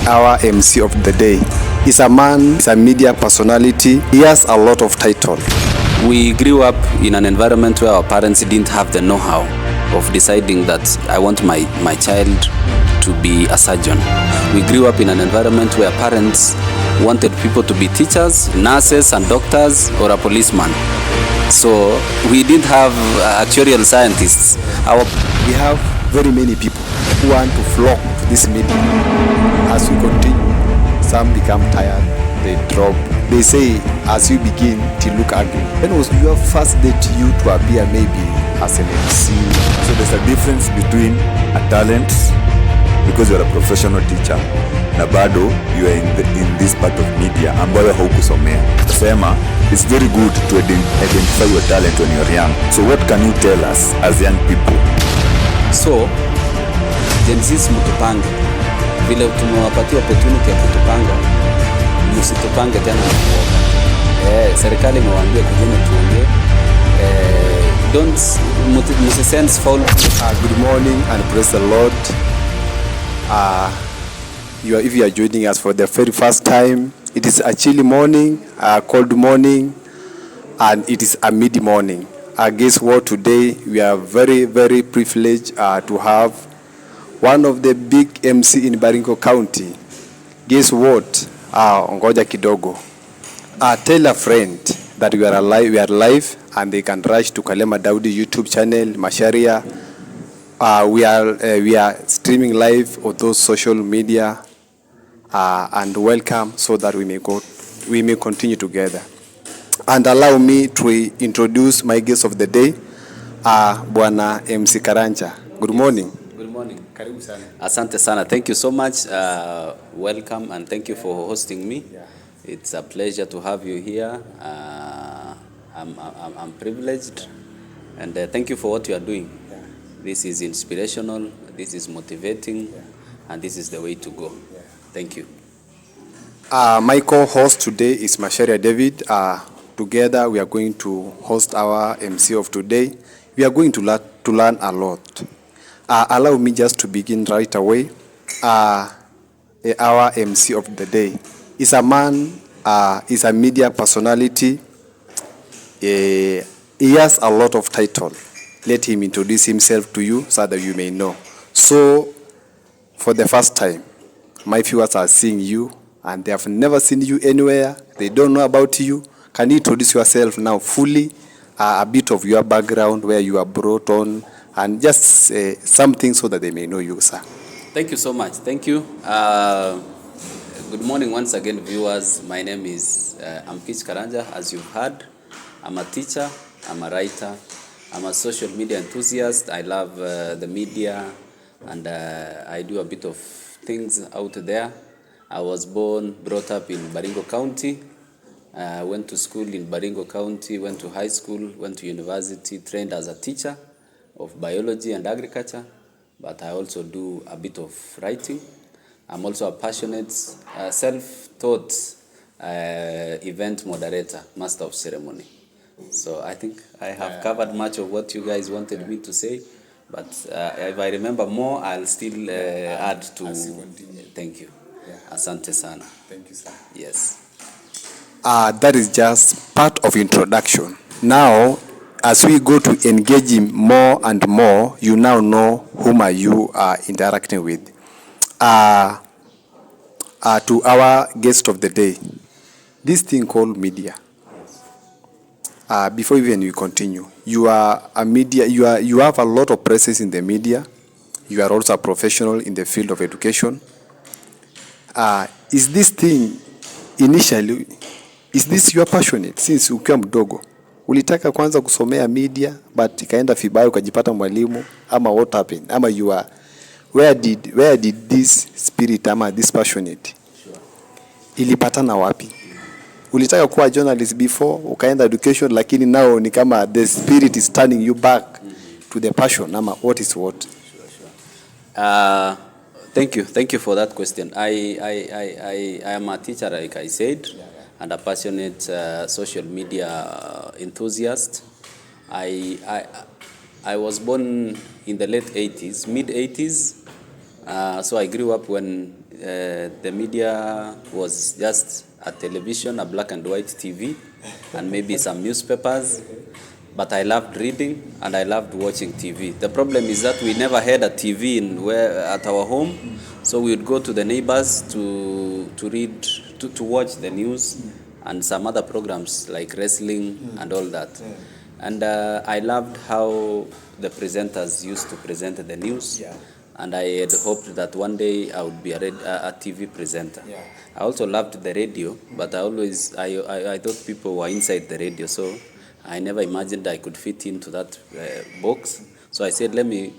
our MC of the day. He's a man, he's a media personality. He has a lot of title. We grew up in an environment where our parents didn't have the know-how of deciding that I want my child to be a surgeon. We grew up in an environment where parents wanted people to be teachers, nurses and doctors, or a policeman. So we didn't have actuarial scientists. We have very many people who want to flock to this media. As we continue, some become tired, they drop. They say, as you begin to look ugly. When was your first day to you to appear maybe as an MC? So there's a difference between a talent, because you're a professional teacher, na bado you are in this part of media ambayo haukusomea. Sema, it's very good to identify your talent when you're young. So what can you tell us as young people? So, Gen Z mtupange. Vile tumewapatia opportunity ya kutupanga, msitupange tena na kuoga. Serikali imewaambia kujeni tuongee. Don't sense foul. Good morning and praise the Lord. If you are joining us for the very first time, it is a chilly morning, a cold morning, and it is a mid-morning. Guess what? Today we are very, very privileged to have one of the big MC in Baringo County. Guess what? Ngoja kidogo. Tell a friend that we are live, and they can rush to Kalema Daudi YouTube channel, Masharia. We are streaming live on those social media, and welcome so that we may continue together. And allow me to introduce my guest of the day, Bwana MC Karanja. Good morning. Good morning. Karibu sana. Asante sana. Thank you so much. Welcome and thank you for hosting me. Yeah. It's a pleasure to have you here. I'm privileged, and thank you for what you are doing. Yeah. This is inspirational, this is motivating, and this is the way to go. Yeah. Thank you. My co-host today is Masharia David. Together we are going to host our MC of today. We are going to learn a lot. Allow me just to begin right away. Our MC of the day is a man, is a media personality. He has a lot of title. Let him introduce himself to you so that you may know. So, for the first time, my viewers are seeing you and they have never seen you anywhere. They don't know about you. Can you introduce yourself now fully, a bit of your background, where you are brought on, and just something so that they may know you, sir? Thank you so much. Thank you. Good morning once again, viewers. My name is Amkich Karanja, as you've heard. I'm a teacher, I'm a writer, I'm a social media enthusiast. I love the media, and I do a bit of things out there. I was brought up in Baringo County. Went to school in Baringo County, went to high school, went to university, trained as a teacher of biology and agriculture, but I also do a bit of writing. I'm also a passionate, self-taught event moderator, master of ceremony. So I think I have covered much of what you guys wanted me to say, but if I remember more, I'll still add to. Thank you. Yeah. Asante sana. Thank you, sir. Yes. That is just part of introduction. Now, as we go to engage him more and more, you now know whom are you interacting with. To our guest of the day, this thing called media. Before even we continue, you are a media. You have a lot of presence in the media. You are also a professional in the field of education. Is this thing initially? Is this your passionate since ukiwa mdogo? Ulitaka kwanza kusomea media but ikaenda vibaya ukajipata mwalimu, ama what happened? Ama you are where did this spirit ama this passionate ilipatana wapi? Ulitaka kuwa journalist before ukaenda education, lakini now ni kama the spirit is turning you back to the passion, ama what is what? Thank you for that question. I am a teacher, like I said. And a passionate social media enthusiast. I was born in the late 80s, mid 80s. So I grew up when The media was just a television, a black and white TV, and maybe some newspapers. But I loved reading and I loved watching TV. The problem is that we never had a TV at our home, so we would go to the neighbors to read, to watch the news and some other programs like wrestling and all that. And I loved how the presenters used to present the news. And I had hoped that one day I would be a TV presenter. I also loved the radio, but I thought people were inside the radio, so I never imagined I could fit into that box. So I said, let me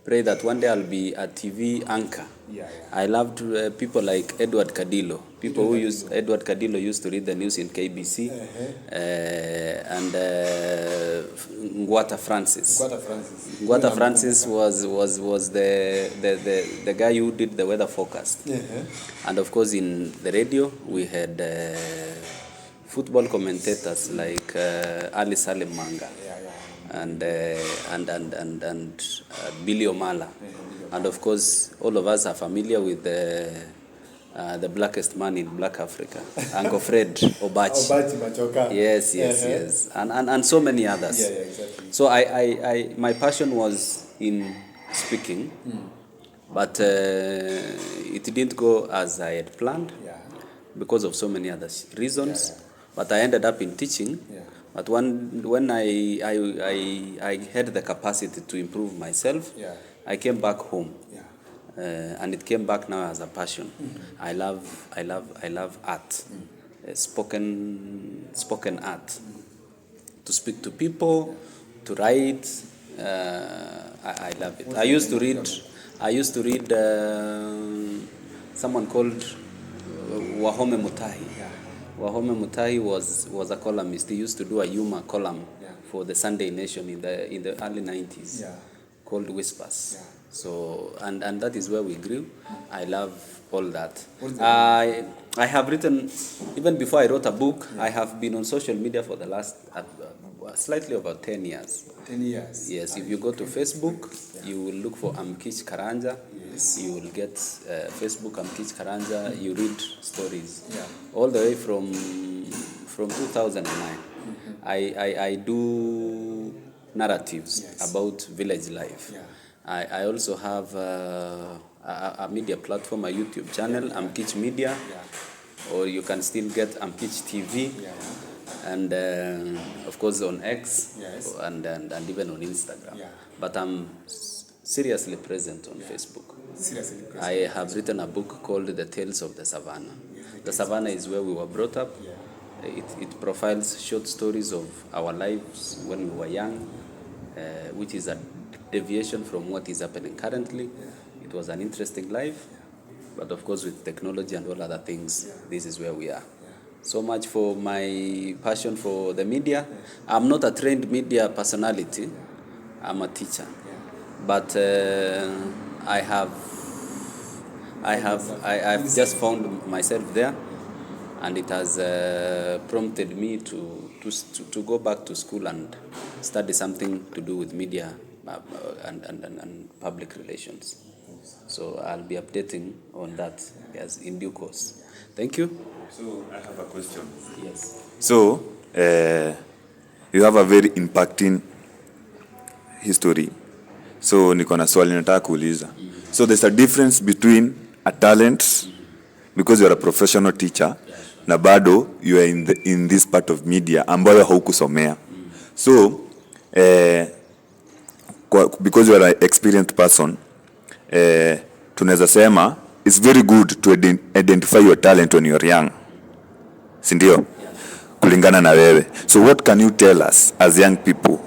pray that one day I'll be a TV anchor. I loved people like Edward Kadilo. Edward Kadilo used to read the news in KBC, and Ngwata Francis. Ngwata Francis was the guy who did the weather forecast. And of course, in the radio we had football commentators like Ali Salim Manga and Billy Omala. And of course, all of us are familiar with the blackest man in Black Africa, Uncle Fred Obachi. Yes. And so many others. Exactly. So my passion was in speaking, but it didn't go as I had planned because of so many other reasons. But I ended up in teaching. But when I had the capacity to improve myself, I came back home, and it came back now as a passion. I love art, spoken art, to speak to people, to write. I love it. I used to read someone called Wahome Mutahi. Wahome Mutahi was a columnist. He used to do a humor column for the Sunday Nation in the early 90s, called Whispers. So and that is where we grew. I love all that. I have written, even before I wrote a book, I have been on social media for the last slightly over 10 years. 10 years. Yes, if you go to Facebook, you will look for Amkich Karanja. You will get Facebook Amkich Karanja. You read stories all the way from 2009. I do narratives about village life. I also have a media platform, a YouTube channel, Amkich Media, or you can still get Amkich TV, and of course on X, and even on Instagram. But I'm seriously present on Facebook. I have written a book called The Tales of the Savannah. The Savannah is where we were brought up. It profiles short stories of our lives when we were young, which is a deviation from what is happening currently. It was an interesting life, but of course with technology and all other things, this is where we are. So much for my passion for the media. I'm not a trained media personality. I'm a teacher, but I've just found myself there, and it has prompted me to go back to school and study something to do with media and public relations. So I'll be updating on that in due course. Thank you. So I have a question. Yes. So you have a very impacting history. So niko na swali nataka kuuliza. So there's a difference between a talent, because you're a professional teacher, na bado you are in this part of media ambayo haukusomea. So because you are an experienced person, tunaweza sema it's very good to identify your talent when you're young. Sindio? Kulingana na wewe. So what can you tell us as young people?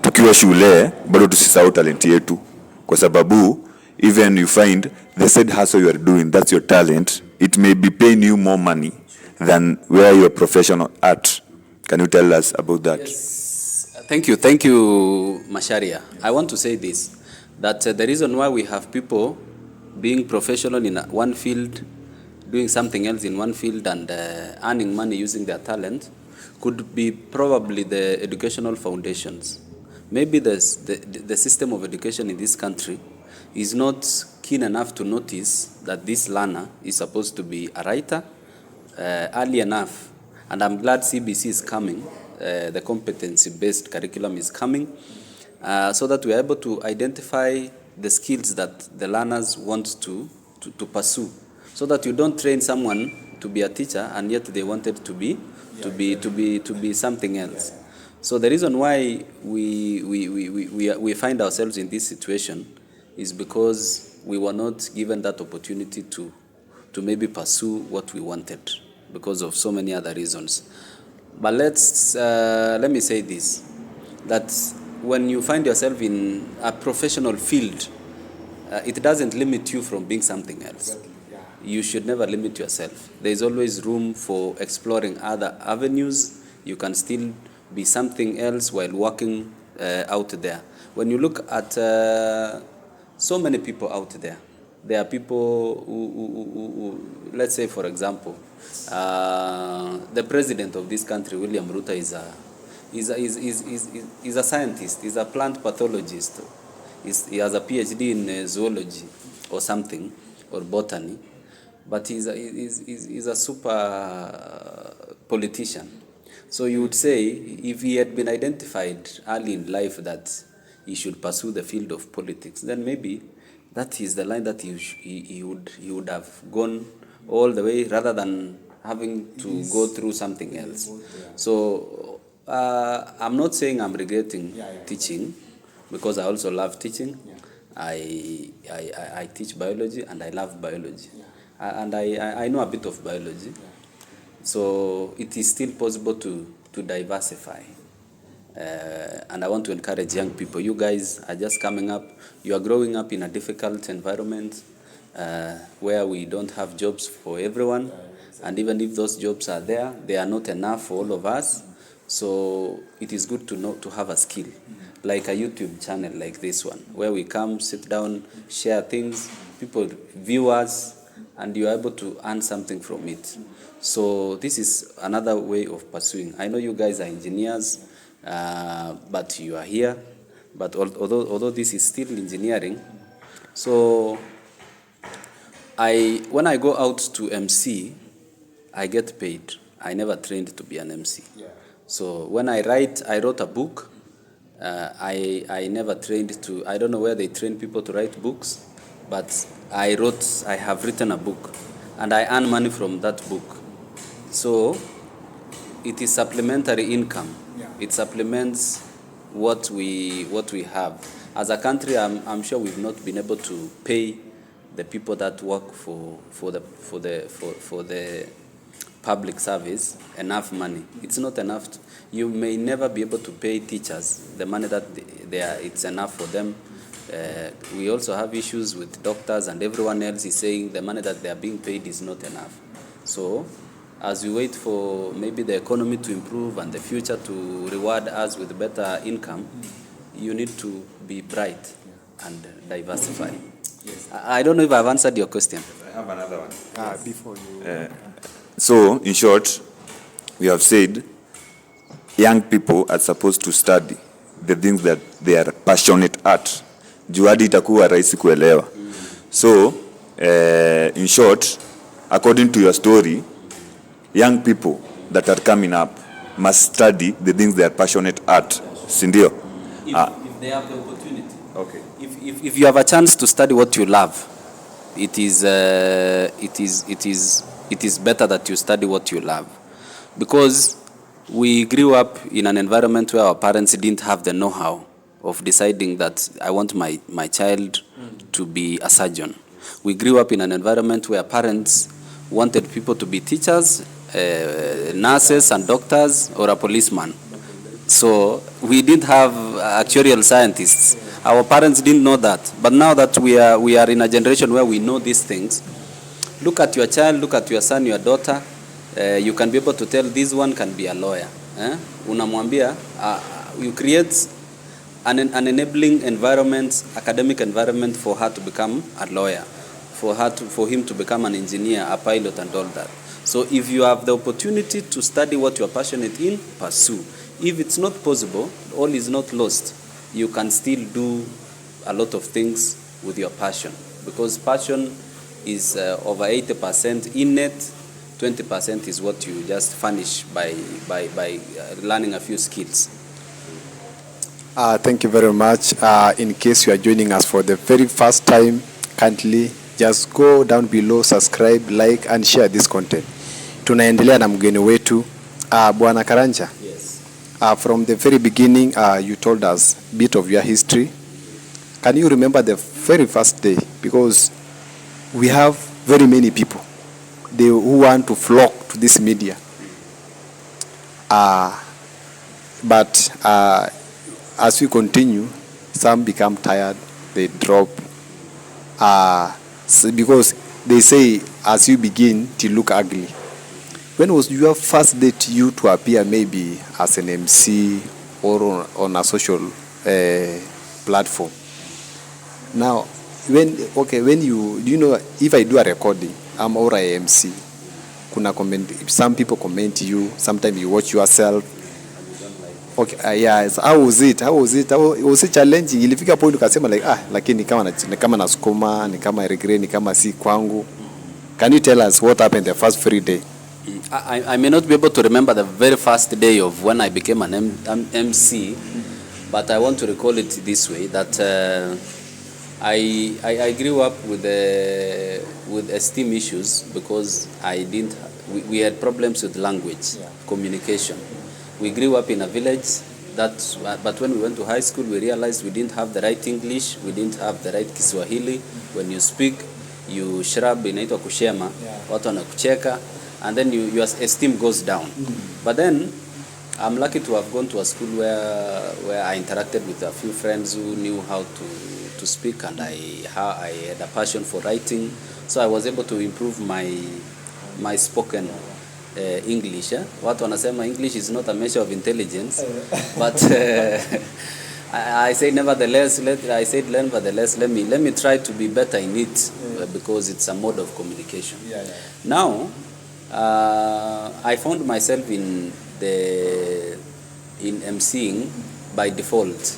Tukiwa shule, bado tusisahau talent yetu. Kwa sababu, even you find the said hustle you are doing, that's your talent, it may be paying you more money than where you're professional at. Can you tell us about that? Yes. Thank you, Masharia. I want to say this, that the reason why we have people being professional in one field, doing something else in one field, and earning money using their talent could be probably the educational foundations. Maybe the system of education in this country is not keen enough to notice that this learner is supposed to be a writer early enough. And I'm glad CBC is coming, the competency-based curriculum is coming, so that we're able to identify the skills that the learners want to pursue, so that you don't train someone to be a teacher and yet they wanted to be something else. So the reason why we find ourselves in this situation is because we were not given that opportunity to maybe pursue what we wanted because of so many other reasons. But let me say this, that when you find yourself in a professional field, it doesn't limit you from being something else. You should never limit yourself. There is always room for exploring other avenues. You can still be something else while working out there. When you look at so many people out there, there are people who let's say, for example, the president of this country, William Ruto, is a scientist. He's a plant pathologist. He has a PhD in zoology or something, or botany, but he's a super politician. So you would say, if he had been identified early in life that he should pursue the field of politics, then maybe that is the line that he would have gone all the way, rather than having to go through something else. So I'm not saying I'm regretting teaching, because I also love teaching. I teach biology and I love biology. And I know a bit of biology. So it is still possible to diversify. And I want to encourage young people. You guys are just coming up. You are growing up in a difficult environment where we don't have jobs for everyone. And even if those jobs are there, they are not enough for all of us. So it is good to have a skill, like a YouTube channel like this one, where we come, sit down, share things, people view us, and you are able to earn something from it. So this is another way of pursuing. I know you guys are engineers, but you are here. But although this is still engineering, so when I go out to MC, I get paid. I never trained to be an MC. So when I wrote a book. I never trained to. I don't know where they train people to write books, but I have written a book, and I earn money from that book. So it is supplementary income. It supplements what we have. As a country, I'm sure we've not been able to pay the people that work for the public service enough money. It's not enough. You may never be able to pay teachers the money that it's enough for them. We also have issues with doctors, and everyone else is saying the money that they are being paid is not enough. So as we wait for maybe the economy to improve and the future to reward us with better income, you need to be bright and diversify. I don't know if I've answered your question. I have another one. Before you... So, in short, we have said young people are supposed to study the things that they are passionate at. Juu hadi itakuwa rahisi kuelewa. So, in short, according to your story, young people that are coming up must study the things they are passionate at. Sindio? If they have the opportunity. Okay. If you have a chance to study what you love, it is better that you study what you love. Because we grew up in an environment where our parents didn't have the know-how of deciding that I want my child to be a surgeon. We grew up in an environment where parents wanted people to be teachers, nurses and doctors, or a policeman. So we didn't have actuarial scientists. Our parents didn't know that. But now that we are in a generation where we know these things, look at your child, look at your son, your daughter. You can be able to tell this one can be a lawyer. Unamwambia, you create an enabling environment, academic environment for her to become a lawyer, for him to become an engineer, a pilot, and all that. So if you have the opportunity to study what you are passionate in, pursue. If it's not possible, all is not lost. You can still do a lot of things with your passion, because passion is over 80% innate, 20% is what you just furnish by learning a few skills. Thank you very much. In case you are joining us for the very first time, kindly just go down below, subscribe, like and share this content. Tunaendelea na mgeni wetu Bwana Karanja. Yes. From the very beginning, you told us a bit of your history. Can you remember the very first day? Because we have very many people who want to flock to this media. But as we continue, some become tired, they drop. Because they say, as you begin to look ugly. When was your first day to you to appear maybe as an MC or on a social platform? Now, when you know, if I do a recording, I'm or a MC, kuna comment, some people comment you, sometimes you watch yourself. Okay, yes. How was it? Was it challenging? Ilifika point ukasema like lakini kama nasukuma, ni kama regret, ni kama si kwangu. Can you tell us what happened the first free day? I may not be able to remember the very first day of when I became an MC, but I want to recall it this way, that I grew up with esteem issues because we had problems with language, communication. We grew up in a village, but when we went to high school, we realized we didn't have the right English, we didn't have the right Kiswahili. When you speak, you shrub, inaitwa kushema, watu wanakucheka, and then your esteem goes down. But then, I'm lucky to have gone to a school where I interacted with a few friends who knew how to speak, and I had a passion for writing, so I was able to improve my spoken English. Watu wanasema English is not a measure of intelligence, but I said nevertheless, let me try to be better in it, because it's a mode of communication. Now, I found myself in emceeing by default,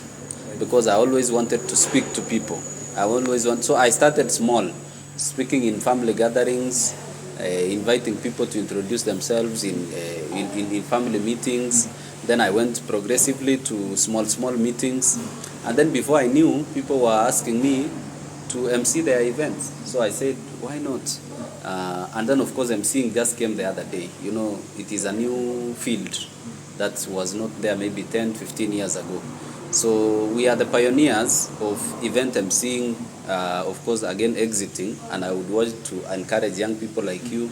because I always wanted to speak to people. So I started small, speaking in family gatherings, inviting people to introduce themselves in family meetings. Then I went progressively to small meetings, and then before I knew, people were asking me to MC their events. So I said, why not? And then of course MCing just came the other day. You know, it is a new field that was not there maybe 10-15 years ago. So we are the pioneers of event MCing, of course again exiting, and I would want to encourage young people like you.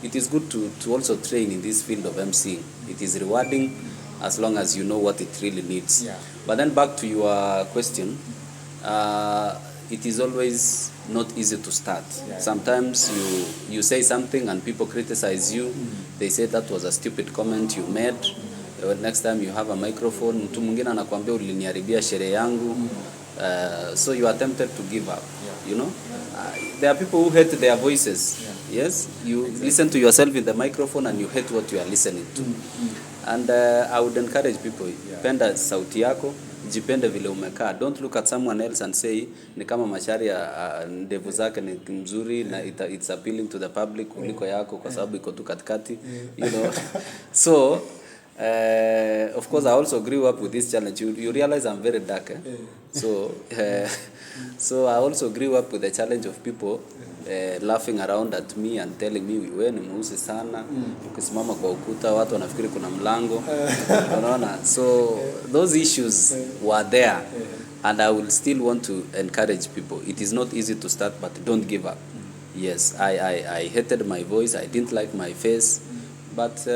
It is good to also train in this field of MCing. It is rewarding as long as you know what it really needs. But then back to your question, it is always not easy to start. Sometimes you say something and people criticize you. They say that was a stupid comment you made. Next time you have a microphone, mtu mwingine anakuambia uliniharibia sherehe yangu. So you are tempted to give up. You know, there are people who hate their voices. Yes, you listen to yourself in the microphone and you hate what you are listening to. And I would encourage people, penda sauti yako, jipende vile umekaa. Don't look at someone else and say ni kama mashari ya ndevu zake ni mzuri na it's appealing to the public kuliko yako kwa sababu iko tu katikati, you know. So of course I also grew up with this challenge. You realize I'm very dark, so I also grew up with the challenge of people laughing around at me and telling me wewe ni mweusi sana, ukisimama kwa ukuta watu wanafikiri kuna mlango. Unaona? So those issues were there, and I will still want to encourage people. It is not easy to start, but don't give up. Yes, I hated my voice, I didn't like my face, but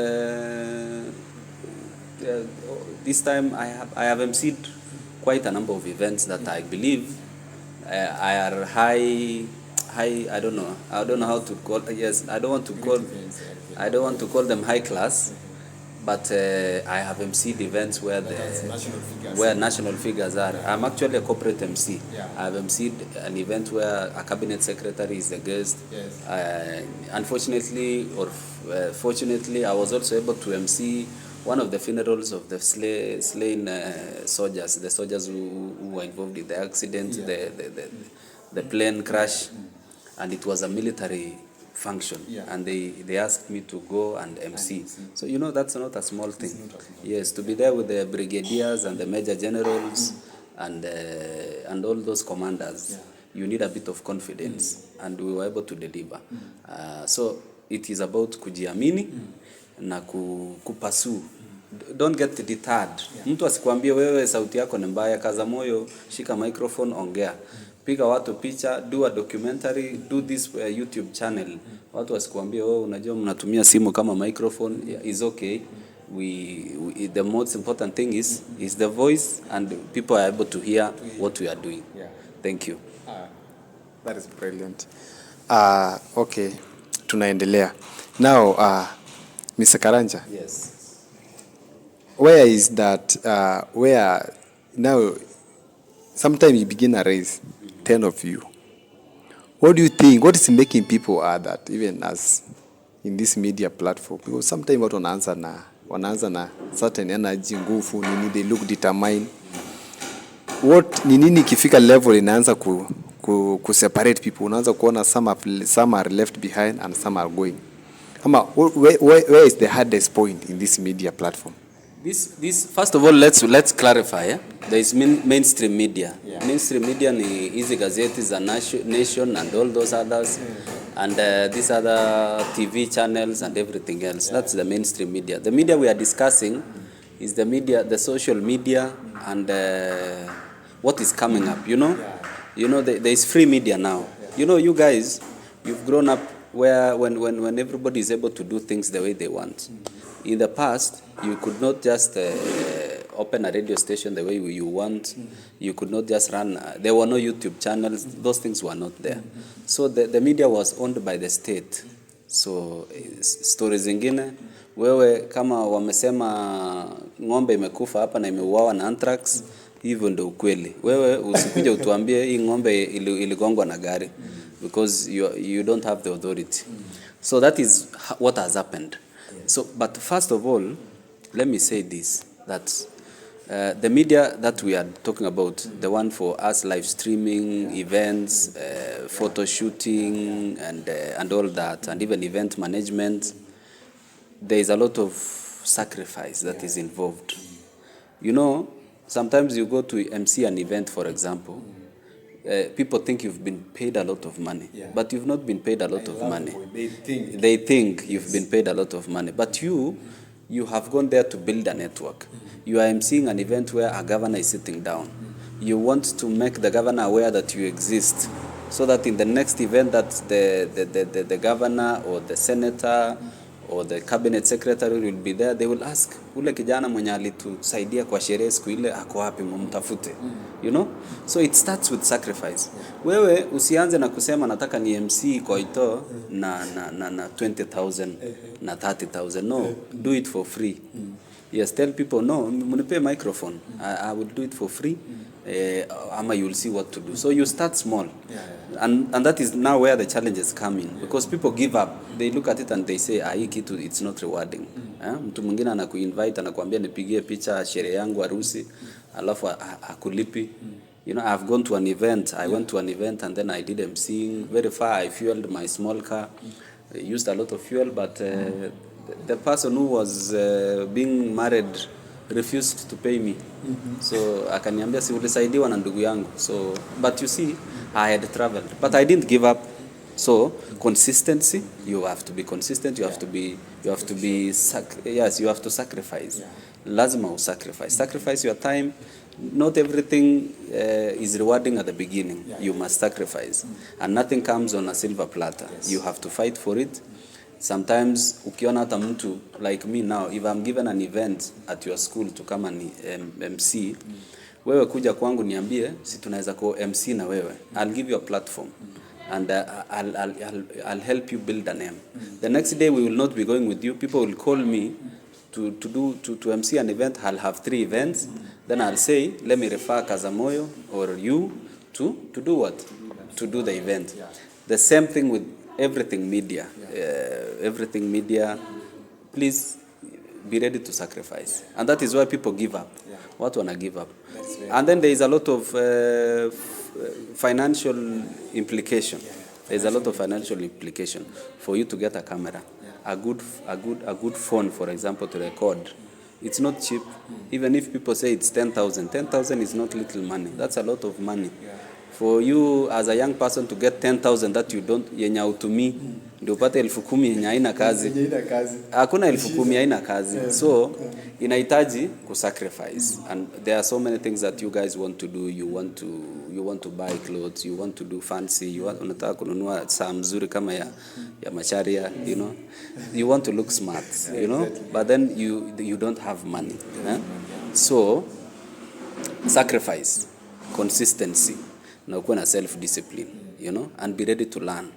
this time I have emceed quite a number of events that I believe are high. I don't know how to call. Yes, I don't want to call them high class, but I have emceed events where national figures are. I'm actually a corporate MC. I have emceed an event where a cabinet secretary is the guest. Unfortunately or fortunately, I was also able to MC one of the funerals of the slain soldiers, the soldiers who were involved in the accident, the plane crash. and it was a military function, and they asked me to go and MC. So that's not a small thing. Yes, to be there with the brigadiers and the major generals and all those commanders, you need a bit of confidence, and we were able to deliver. So it is about kujiamini na kupursue. Don't get deterred. Mtu asikwambie wewe sauti yako ni mbaya, kaza moyo, shika microphone, ongea. Piga watu picha, do a documentary, do this YouTube channel. Watu wasikuambie wewe unajua mnatumia simu kama microphone, is okay. The most important thing is the voice, and people are able to hear what we are doing. Thank you. That is brilliant. Okay, tunaendelea. Now, Mr. Karanja. Yes. Where is that, where now, sometimes you begin a race, 10 of you. What do you think? What is making people that, even as in this media platform? Because sometimes watu wanaanza na certain energy, nguvu, nini, they look determined. What, nini kifika level inaanza ku separate people? Unaanza kuona some are left behind and some are going. Where is the hardest point in this media platform? This first of all, let's clarify. There is mainstream media. Mainstream media ni hizi gazeti za Nation and all those others, and these other TV channels and everything else. That's the mainstream media. The media we are discussing is the media, the social media, and what is coming up. There is free media now. You guys, you've grown up where when everybody is able to do things the way they want. In the past, you could not just open a radio station the way you want. You could not just run. There were no YouTube channels. Those things were not there. So the media was owned by the state. So stories zingine, wewe kama wamesema ng'ombe imekufa hapa na imeuawa na anthrax, hivyo ndio ukweli. Wewe usikuje utuambie hii ng'ombe iligongwa na gari, because you don't have the authority. So that is what has happened. So, but first of all, let me say this, that the media that we are talking about, the one for us live streaming, events, photo shooting, and all that, and even event management, there is a lot of sacrifice that is involved. Sometimes you go to MC an event, for example, people think you've been paid a lot of money, but you've not been paid a lot of money. They think you've been paid a lot of money, but you have gone there to build a network. You are emceeing an event where a governor is sitting down. You want to make the governor aware that you exist, so that in the next event that the governor or the senator or the cabinet secretary will be there, they will ask, ule kijana mwenye alitusaidia kwa sherehe siku ile ako wapi, mumtafute. So it starts with sacrifice. Wewe usianze na kusema nataka ni MC kwa ito na 20,000 na 30,000. No, do it for free. Yes, tell people, no, munipe microphone, I will do it for free. Ama you will see what to do. So you start small. And that is now where the challenges come in, because people give up. They look at it and they say, hii kitu, it's not rewarding. Mtu mwingine anakuinvite, anakuambia nipigie picha sherehe yangu harusi, alafu akulipi. I've gone to an event. I went to an event and then I did emceeing. Very far, I fueled my small car. I used a lot of fuel, but the person who was being married refused to pay me. So akaniambia si ulisaidiwa na ndugu yangu. So, but you see, I had traveled, but I didn't give up. So consistency, you have to be consistent. You have to to sacrifice. Lazima sacrifice your time. Not everything is rewarding at the beginning. You must sacrifice, and nothing comes on a silver platter. You have to fight for it. Sometimes ukiona hata mtu like me now, if I'm given an event at your school to come and MC, wewe kuja kwangu niambie si tunaweza ko MC na wewe, I'll give you a platform and I'll help you build a name. The next day we will not be going with you. People will call me to MC an event. I'll have 3 events. Then I'll say, let me refer Kazamoyo or you to do what? To do the event. The same thing with everything media. Everything media, please be ready to sacrifice. And that is why people give up. What wanna give up? And then there is a lot of financial implication. There's a lot of financial implication for you to get a camera. A good phone, for example, to record. It's not cheap. Even if people say it's 10,000, 10,000 is not little money. That's a lot of money. For you as a young person to get 10,000 that you don't, yenye hautumii, ndio upate 10,000 yenye haina kazi. Hakuna 10,000 haina kazi. So inahitaji kusacrifice, and there are so many things that you guys want to do. You want to buy clothes, you want to do fancy, unataka kununua saa mzuri kama ya Macharia, you know. You want to look smart, you know, but then you don't have money. So sacrifice, consistency, na ukuwe na self discipline, you know, and be ready to learn.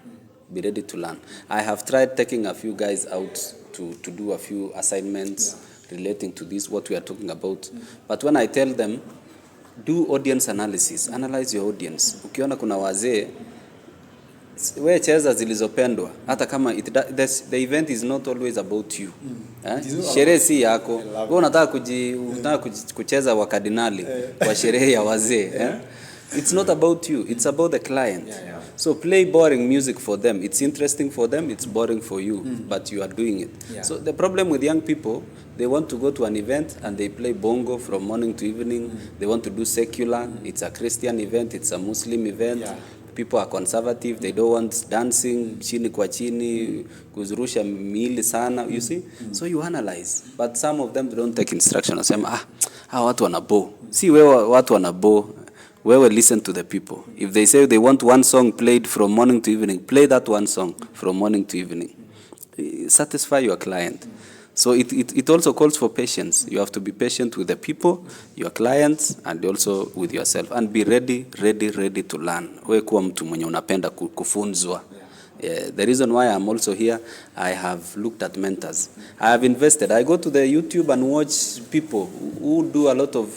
Be ready to learn. I have tried taking a few guys out to do a few assignments relating to this, what we are talking about. But when I tell them, do audience analysis, analyze your audience. Ukiona kuna wazee, we cheza zilizopendwa, hata kama the event is not always about you. Sherehe si yako. Wewe unataka kucheza wakardinali kwa sherehe ya wazee. It's not about you, it's about the client. So play boring music for them. It's interesting for them, it's boring for you, but you are doing it. So the problem with young people, they want to go to an event and they play bongo from morning to evening. They want to do secular. It's a Christian event, it's a Muslim event. People are conservative, they don't want dancing, chini kwa chini, kuzurusha miili sana, you see? So you analyze. But some of them don't take instruction. Wasema, watu wanabo. Si wewe watu wanabo. Wewe listen to the people. If they say they want one song played from morning to evening, play that one song from morning to evening. Satisfy your client. So it also calls for patience. You have to be patient with the people, your clients, and also with yourself. And be ready to learn. Wewe kuwa mtu mwenye unapenda kufunzwa. The reason why I'm also here, I have looked at mentors. I have invested. I go to the YouTube and watch people who do a lot of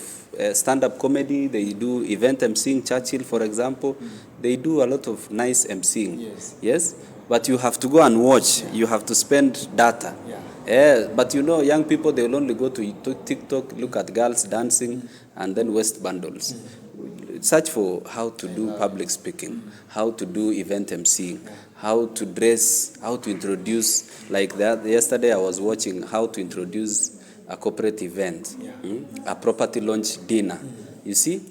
stand-up comedy. They do event emceeing. Churchill, for example, they do a lot of nice emceeing. Yes? But you have to go and watch. You have to spend data. But you know, young people, they will only go to TikTok, look at girls dancing, and then waste bundles. Search for how to do public speaking, how to do event emceeing, how to dress, how to introduce, like that. Yesterday I was watching how to introduce a corporate event, a property launch dinner. You see,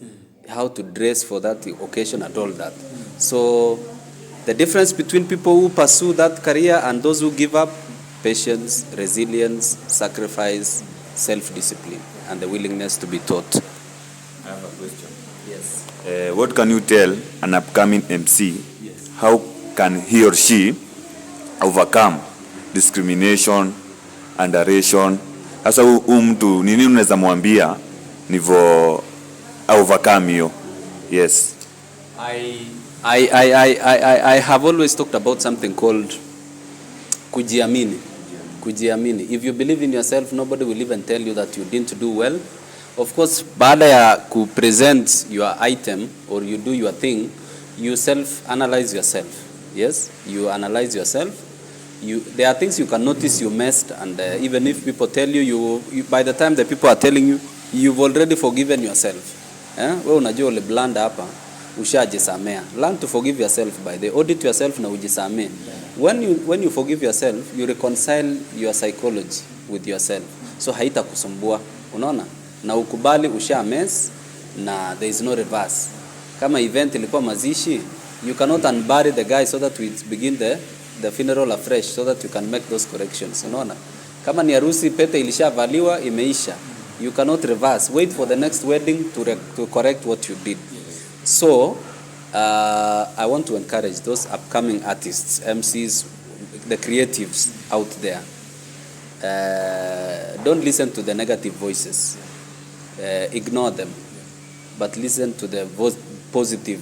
how to dress for that occasion and all that. So the difference between people who pursue that career and those who give up: patience, resilience, sacrifice, self-discipline, and the willingness to be taught. I have a question. Yes. What can you tell an upcoming MC? Yes. How can he or she overcome discrimination, underration? Hasa mtu nini unaweza mwambia nivo overcome hiyo? Yes. I have always talked about something called kujiamini. Kujiamini. If you believe in yourself, nobody will even tell you that you didn't do well. Of course, baada ya present your item or you do your thing, you self-analyze yourself. Yes? You analyze yourself. There are things you can notice you messed, and even if people tell you, by the time the people are telling you, you've already forgiven yourself. Wewe unajua ule blanda hapa, ushajisamea. Learn to forgive yourself by the audit yourself na ujisamee. When you forgive yourself, you reconcile your psychology with yourself. So haita kusumbua, unaona? Na ukubali usha mess na there is no reverse. Kama event ilikuwa mazishi, you cannot unbury the guy so that we begin the funeral afresh, so that you can make those corrections, unaona? Kama ni harusi, pete ilishavaliwa, imeisha. You cannot reverse. Wait for the next wedding to correct what you did. So I want to encourage those upcoming artists, MCs, the creatives out there. Don't listen to the negative voices. Ignore them. But listen to the positive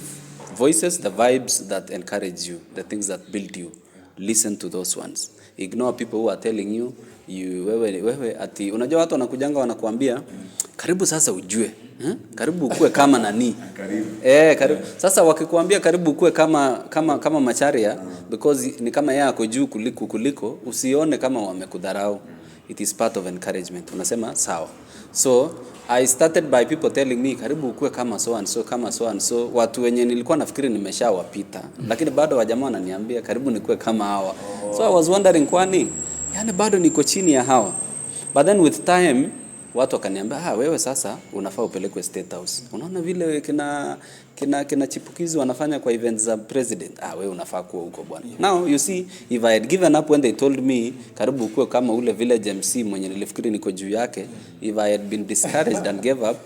voices, the vibes that encourage you, the things that build you. Listen to those ones. Ignore people who are telling you, wewe ati unajua watu wanakujanga wanakuambia karibu sasa ujue. Karibu ukue kama nani? Karibu. Sasa wakikuambia karibu ukue kama Macharia, because ni kama yeye ako juu kuliko, usione kama wamekudharau. It is part of encouragement. Unasema sawa. So I started by people telling me karibu ukue kama so and so, kama so and so. Watu wenye nilikuwa nafikiri nimeshawapita, lakini bado wajamaa wananiambia karibu nikue kama hawa. So I was wondering kwani yani bado niko chini ya hawa. But then with time watu wakaniambia wewe sasa unafaa upelekwe State House. Unaona vile kina chipukizi wanafanya kwa events za president. Wewe unafaa kuwa huko bwana. Now you see, if I had given up when they told me karibu kuwa kama ule village MC mwenye nilifikiri niko juu yake, if I had been discouraged and gave up,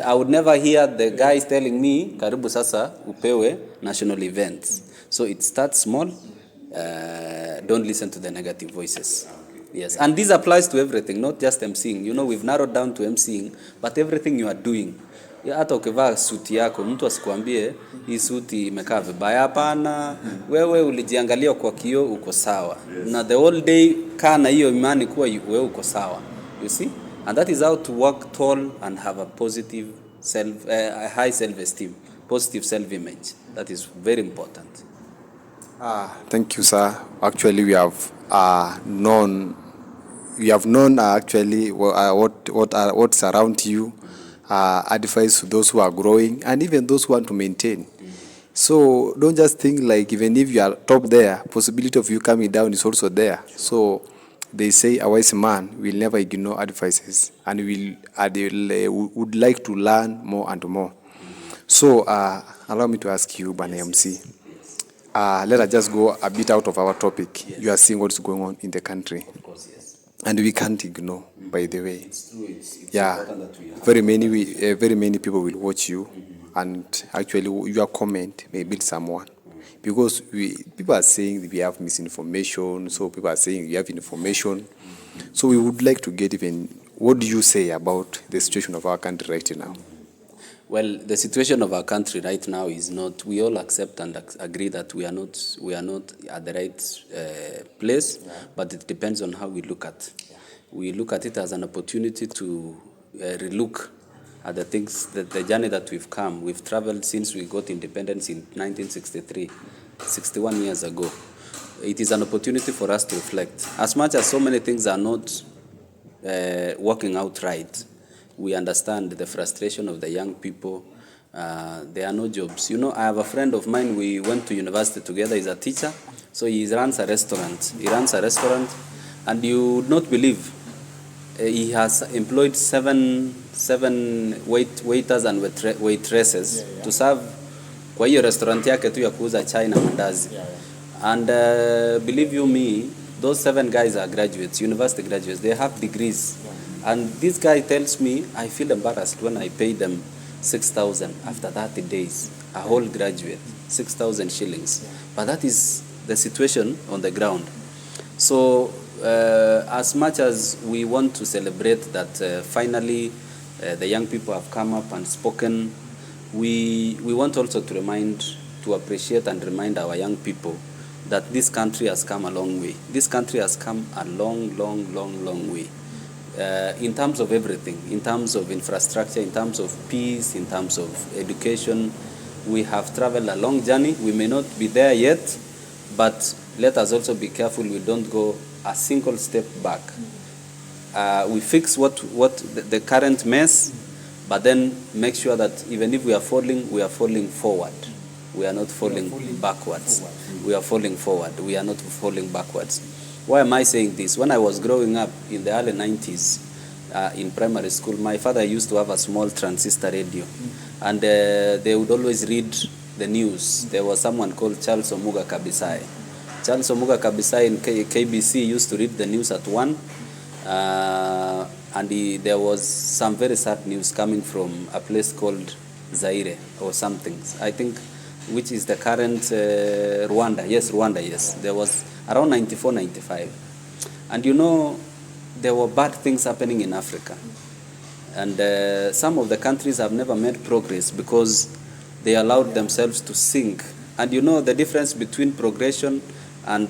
I would never hear the guys telling me karibu sasa upewe national events. So it starts small. Don't listen to the negative voices. Yes, and this applies to everything, not just MCing. You know, we've narrowed down to MCing, but everything you are doing. Hata ukivaa suti yako, mtu asikuambie hii suti imekaa vibaya. Hapana, wewe ulijiangalia kwa kioo uko sawa. Na the whole day kana hiyo imani kuwa wewe uko sawa. You see? And that is how to work tall and have a positive high self-esteem, positive self-image. That is very important. Thank you, sir. Actually, we have known actually what's around you, advice to those who are growing and even those who want to maintain. So don't just think like even if you are top there, possibility of you coming down is also there. So they say a wise man will never ignore advices and would like to learn more and more. So allow me to ask you, Bana MC. Let us just go a bit out of our topic. Yes. You are seeing what's going on in the country. Of course, yes. And we can't ignore, by the way. It's true. It's important that we have. Very many people will watch you, and actually your comment may build someone. Because people are saying we have misinformation, so people are saying we have information. So we would like to get even, what do you say about the situation of our country right now? Well, the situation of our country right now is not, we all accept and agree that we are not at the right place, but it depends on how we look at. We look at it as an opportunity to relook at the things, the journey that we've come. We've traveled since we got independence in 1963, 61 years ago. It is an opportunity for us to reflect. As much as so many things are not working out right, we understand the frustration of the young people. There are no jobs. You know, I have a friend of mine, we went to university together, he's a teacher, so he runs a restaurant. And you would not believe, he has employed seven waiters and waitresses to serve kwa hiyo restaurant yake tu ya kuuza chai na mandazi. And believe you me, those 7 guys are graduates, university graduates. They have degrees. And this guy tells me, I feel embarrassed when I pay them 6,000 after 30 days. A whole graduate, 6,000 shillings. But that is the situation on the ground. So as much as we want to celebrate that finally the young people have come up and spoken, we want also to appreciate and remind our young people that this country has come a long way. This country has come a long way. In terms of everything, in terms of infrastructure, in terms of peace, in terms of education, we have traveled a long journey. We may not be there yet, but let us also be careful we don't go a single step back. We fix what the current mess, but then make sure that even if we are falling forward. We are not falling backwards. We are falling forward. We are not falling backwards. Why am I saying this? When I was growing up in the early 90s in primary school, my father used to have a small transistor radio. And they would always read the news. There was someone called Charles Omuga Kabisai. Charles Omuga Kabisai in KBC used to read the news at 1. And there was some very sad news coming from a place called Zaire or something. I think, which is the current Rwanda. Yes, Rwanda, yes. There was around 94, 95. And you know, there were bad things happening in Africa. And some of the countries have never made progress because they allowed themselves to sink. And you know, the difference between progression and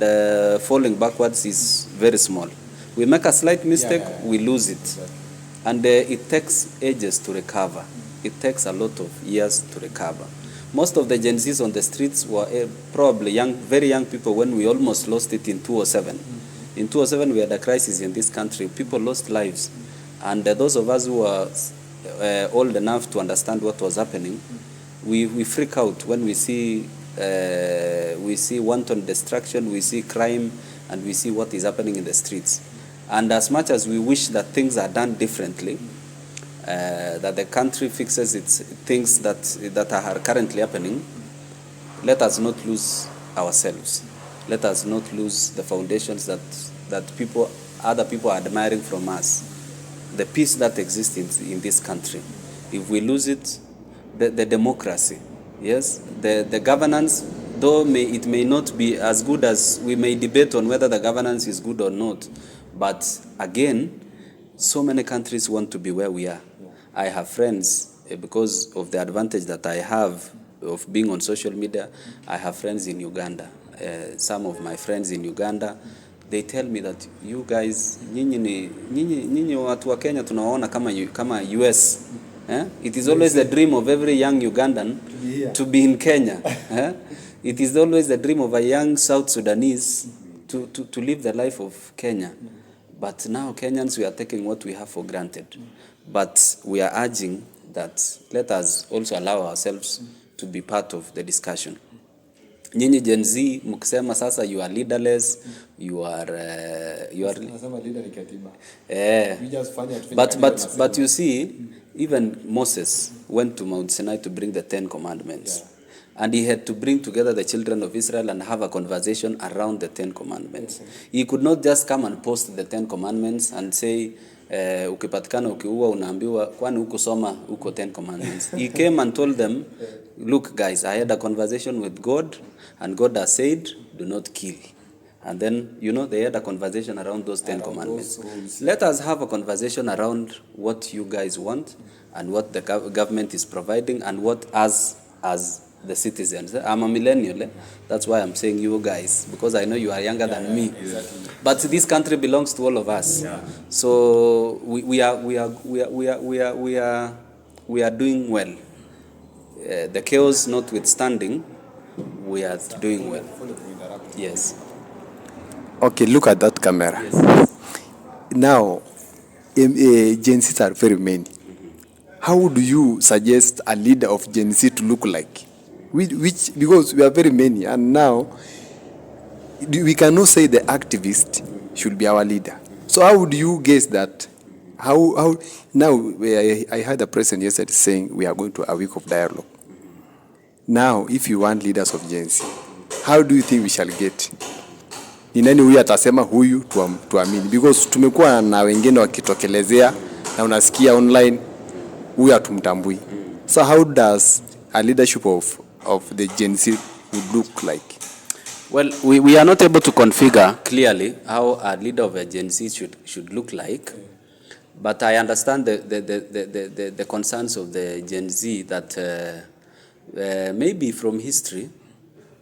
falling backwards is very small. We make a slight mistake, we lose it. And it takes ages to recover. it takes a lot of years to recover. Most of the Gen Zs on the streets were probably very young people when we almost lost it in 2007. In 2007, we had a crisis in this country. People lost lives. And those of us who were old enough to understand what was happening, we freak out when we see wanton destruction, we see crime, and we see what is happening in the streets. And as much as we wish that things are done differently, that the country fixes its things that are currently happening, let us not lose ourselves. Let us not lose the foundations that other people are admiring from us. The peace that exists in this country. If we lose it, the democracy, yes, the governance, though it may not be as good as we may debate on whether the governance is good or not, but again, so many countries want to be where we are. I have friends, because of the advantage that I have of being on social media, I have friends in Uganda. Some of my friends in Uganda, they tell me that you guys, nyinyi watu wa Kenya tunaona kama US. It is always the dream of every young Ugandan to be in Kenya. It is always the dream of a young South Sudanese to live the life of Kenya. But now Kenyans, we are taking what we have for granted. But we are urging that let us also allow ourselves to be part of the discussion. Nyinyi Gen Z, mkisema sasa you are leaderless, you are but you see, even Moses went to Mount Sinai to bring the 10 Commandments. Yeah. And he had to bring together the children of Israel and have a conversation around the 10 Commandments. Okay. He could not just come and post the 10 Commandments and say, ukipatikana ukiua unaambiwa kwani hukusoma huko 10 Commandments. He came and told them, look guys, I had a conversation with God and God has said, do not kill. And then, they had a conversation around those 10 Commandments. Let us have a conversation around what you guys want and what the government is providing and what as the citizens. I'm a millennial. That's why I'm saying you guys, because I know you are younger than me. Exactly. But this country belongs to all of us. Yeah. So we are doing well. The chaos notwithstanding, we are doing well. Yes. Okay, look at that camera. Yes. Now, Gen Z are very many. How do you suggest a leader of Gen Z to look like? Because we are very many, and now we cannot say the activist should be our leader. So how would you guess that? How now? I heard the president yesterday saying we are going to a week of dialogue. Now, if you want leaders of Gen Z, how do you think we shall get? Ni nani huyu atasema huyu tuamini? Because tumekuwa na wengine wakitokelezea na unasikia online huyu hatumtambui. So how does a leadership of the Gen Z would look like? Well, we are not able to configure clearly how a leader of a Gen Z should look like. But I understand the concerns of the Gen Z that maybe from history,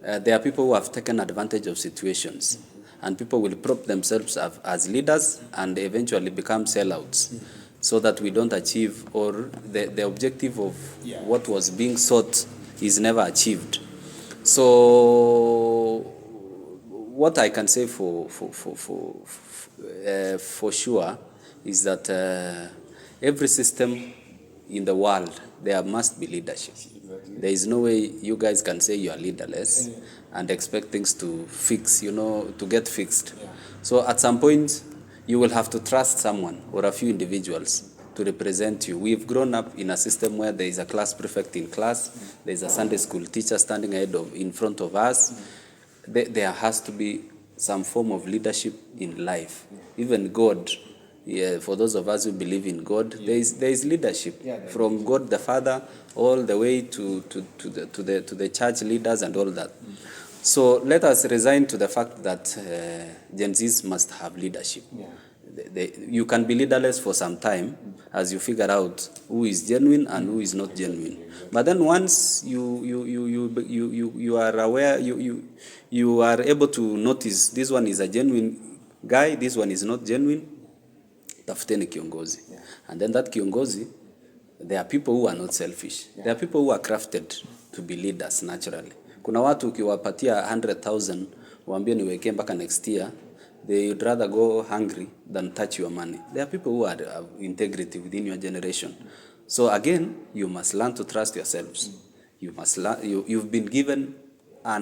there are people who have taken advantage of situations. And people will prop themselves as leaders and eventually become sellouts, so that we don't achieve, or the objective of what was being sought is never achieved. So what I can say for sure is that every system in the world, there must be leadership. Exactly. There is no way you guys can say you are leaderless and expect things to fix, to get fixed. Yeah. So at some point, you will have to trust someone or a few individuals to represent you. We've grown up in a system where there is a class prefect in class, there is a Sunday school teacher standing in front of us. There has to be some form of leadership in life. Even God, for those of us who believe in God, there is leadership from God the Father all the way to the church leaders and all that. So let us resign to the fact that Gen Zs must have leadership. Yeah. You can be leaderless for some time as you figure out who is genuine and who is not genuine. But then once you are aware, you are able to notice this one is a genuine guy, this one is not genuine, tafuteni kiongozi. And then that kiongozi there are people who are not selfish. There are people who are crafted to be leaders naturally. Kuna watu ukiwapatia 100,000 waambie niwekee mpaka next year, they would rather go hungry than touch your money. There are people who have integrity within your generation. So again, you must learn to trust yourselves. You must learn, you've been given a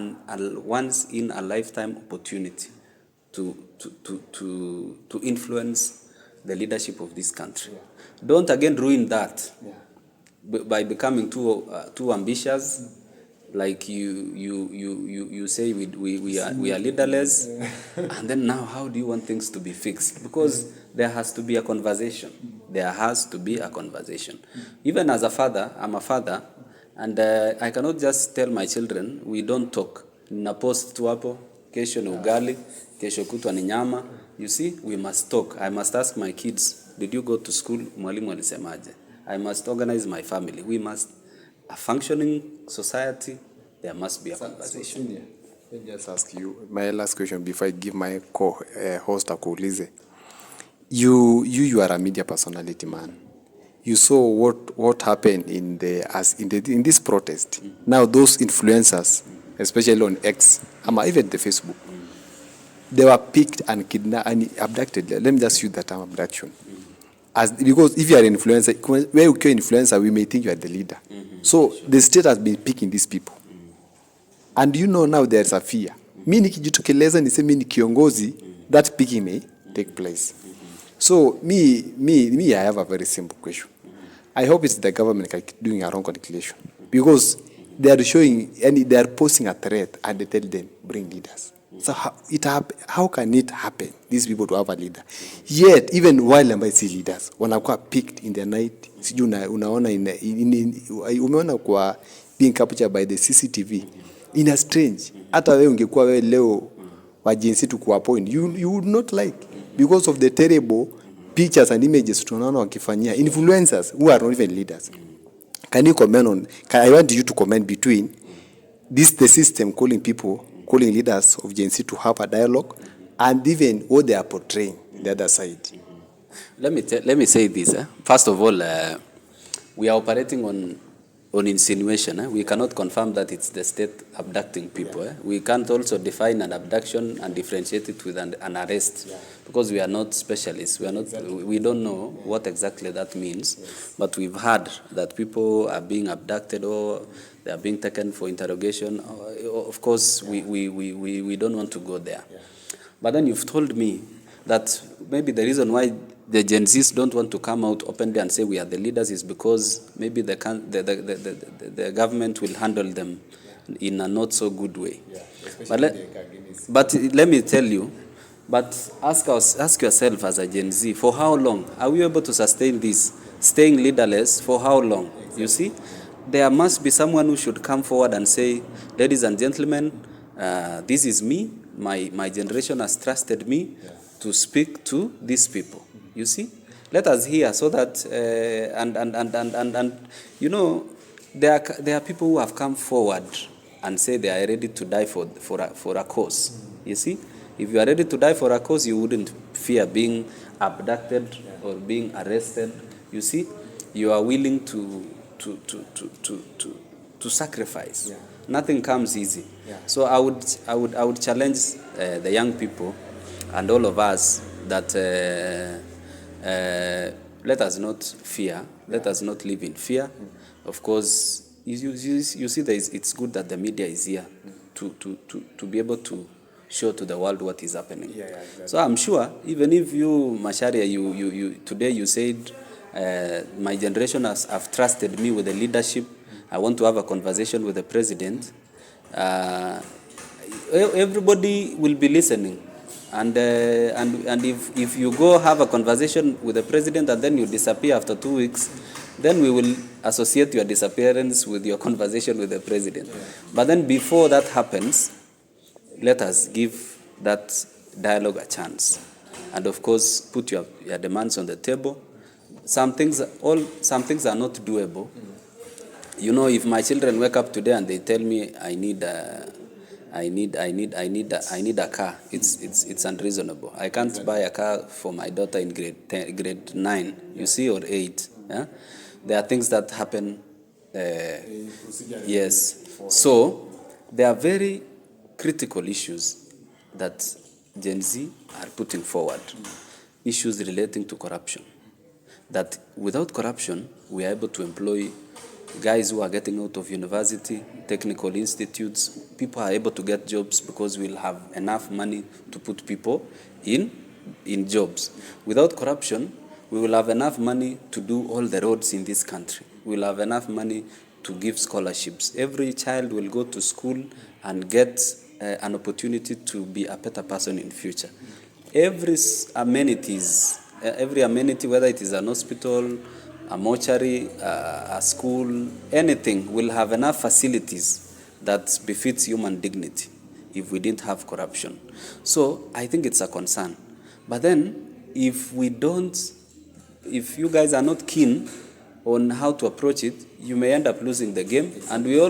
once in a lifetime opportunity to influence the leadership of this country. Don't again ruin that by becoming too ambitious. Like you say we are leaderless, and then now how do you want things to be fixed? Because there has to be a conversation. There has to be a conversation. Even as a father, I'm a father, and I cannot just tell my children we don't talk. Na post tu hapo, kesho ni ugali, kesho kutwa ni nyama. You see, we must talk. I must ask my kids, did you go to school? Mwalimu alisemaje? I must organize my family. We must, a functioning society, there must be a conversation. Let me just ask you my last question before I give my host a kuulize. You are a media personality, man. You saw what happened in this protest. Now those influencers, especially on X, even the Facebook, they were picked and kidnapped and abducted. Let me just use that term, abduction. Because if you are an influencer, where you are an influencer, we may think you are the leader. So the state has been picking these people. And you know now there's a fear. Mi nikijitokeleza niseme ni kiongozi, that picking may take place. So me, I have a very simple question. I hope it's the government doing a wrong calculation. Because they are showing, and they are posing a threat, and they tell them, bring leaders. So how can it happen, these people to have a leader? Yet, even while I see leaders, wanakuwa picked in the night, siju unaona umeona kwa being captured by the CCTV, in a strange, hata wewe ungekuwa wewe leo wa jinsi tu kuwa point, you would not like, because of the terrible pictures and images tunaona wakifanyia influencers who are not even leaders. Can you comment on, I want you to comment between this, the system calling leaders of Gen Z to have a dialogue, and even what they are portraying the other side. Let me say this. First of all, we are operating on insinuation. We cannot confirm that it's the state abducting people. We can't also define an abduction and differentiate it with an arrest, because we are not specialists. We don't know what exactly that means. But we've heard that people are being abducted or they are being taken for interrogation. Of course, we don't want to go there. But then you've told me that maybe the reason why the Gen Zs don't want to come out openly and say we are the leaders is because maybe the government will handle them in a not so good way. But let me tell you, but ask yourself as a Gen Z, for how long are we able to sustain this, staying leaderless for how long? You see, there must be someone who should come forward and say, ladies and gentlemen, this is me, my generation has trusted me to speak to these people. You see, let us hear so that and you know, there are people who have come forward and say they are ready to die for a cause. You see, if you are ready to die for a cause, you wouldn't fear being abducted or being arrested. You see, you are willing to sacrifice. Nothing comes easy. So I would challenge the young people and all of us that let us not fear. Let us not live in fear. Of course, you see, it's good that the media is here to be able to show to the world what is happening. Exactly. So I'm sure, even if you, Macharia, you today you said, my generation have trusted me with the leadership. I want to have a conversation with the president. Everybody will be listening. And if you go have a conversation with the president and then you disappear after 2 weeks, then we will associate your disappearance with your conversation with the president. But then before that happens, let us give that dialogue a chance. And of course, put your demands on the table. Some things are not doable. You know, if my children wake up today and they tell me I need a car, it's unreasonable. I can't buy a car for my daughter in grade 9, you see, or 8. Yeah? There are things that happen. Yes. So there are very critical issues that Gen Z are putting forward. Issues relating to corruption. That without corruption, we are able to employ guys who are getting out of university, technical institutes. People are able to get jobs because we'll have enough money to put people in jobs. Without corruption, we will have enough money to do all the roads in this country. We'll have enough money to give scholarships. Every child will go to school and get an opportunity to be a better person in future. Every amenity, whether it is an hospital, a mortuary, a school, anything, will have enough facilities that befits human dignity if we didn't have corruption. So I think it's a concern. But then, if you guys are not keen on how to approach it, you may end up losing the game, and we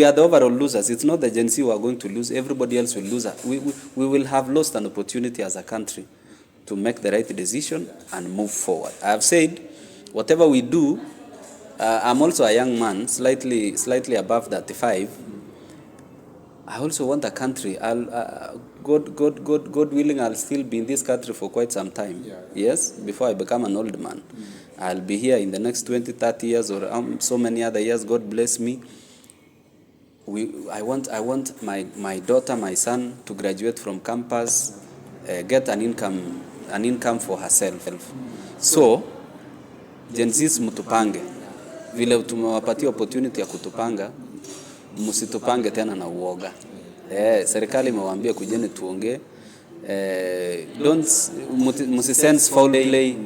are the overall losers. It's not the Gen Z who are going to lose; everybody else will lose. We will have lost an opportunity as a country to make the right decision and move forward. I have said, whatever we do, I'm also a young man, slightly above 35. I also want a country. God willing, I'll still be in this country for quite some time. Yeah. Yes, before I become an old man. I'll be here in the next 20, 30 years or so many other years. God bless me. I want my daughter, my son to graduate from campus, get an income for herself. So, Gen Z mtupange. Vile tumewapatia opportunity ya kutupanga, msitupange tena na uoga. Serikali imewaambia kujeni tuongee. Msisense foul play.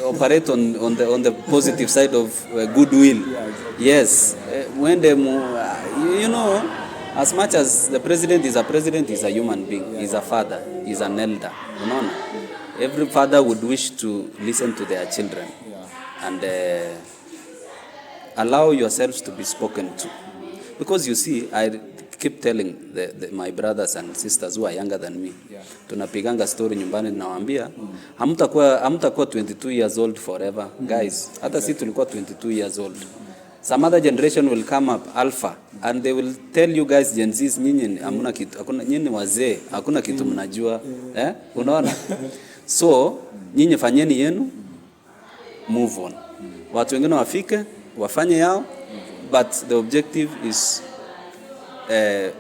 Operate on the positive side of goodwill. Yes. When as much as the president is a human being. He's a father. He's an elder. Every father would wish to listen to their children. And allow yourselves to be spoken to. Because you see, I keep telling my brothers and sisters who are younger than me, tunapiganga story nyumbani nawaambia, hamtakuwa 22 years old forever. Guys, hata sisi tulikuwa 22 years old. Some other generation will come up, alpha, and they will tell you guys, Gen Zs, nyinyi hamna kitu, hakuna, nyinyi wazee, hakuna kitu mnajua. Unaona? So, nyinyi fanyeni yenu, move on. Watu wengine wafike, wafanye yao, but the objective is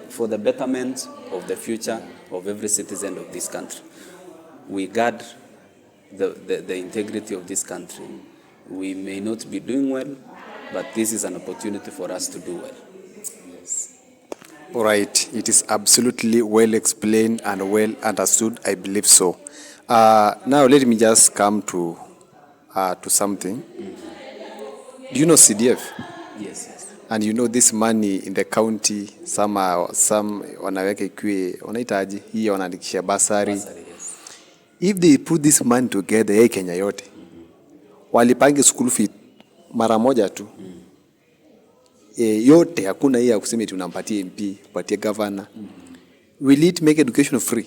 for the betterment of the future of every citizen of this country. We guard the integrity of this country. We may not be doing well, but this is an opportunity for us to do well. Yes. All right. It is absolutely well explained and well understood. I believe so. Now let me just come to something. Do you know CDF? Yes. And you know this money in the county, some wanaweka ikiwe, wanaitaji, hii wanaandikisha basari. Yes. If they put this money together, Kenya yote, walipange school fee mara moja tu. Yote, hakuna hii ya kusema tunampatia MP, patia governor. Will it make education free?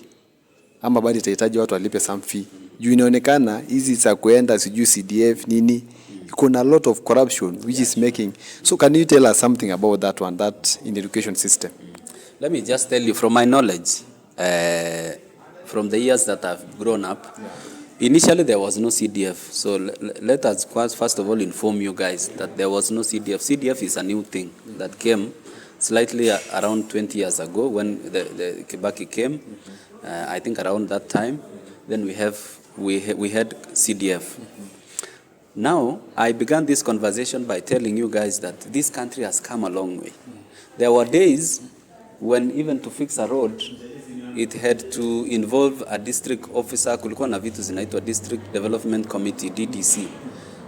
Ama bado itahitaji watu walipe some fee. Juu inaonekana hizi za kuenda sijui CDF nini, kuna a lot of corruption which is making. So can you tell us something about that one, that in the education system? Let me just tell you from my knowledge, from the years that I've grown up, initially there was no CDF. So let us first of all inform you guys that there was no CDF. CDF is a new thing that came slightly around 20 years ago when the Kibaki came. I think around that time, then we had CDF. Now, I began this conversation by telling you guys that this country has come a long way. There were days when even to fix a road, it had to involve a district officer, kulikuwa na vitu zinaitwa District Development Committee, DDC.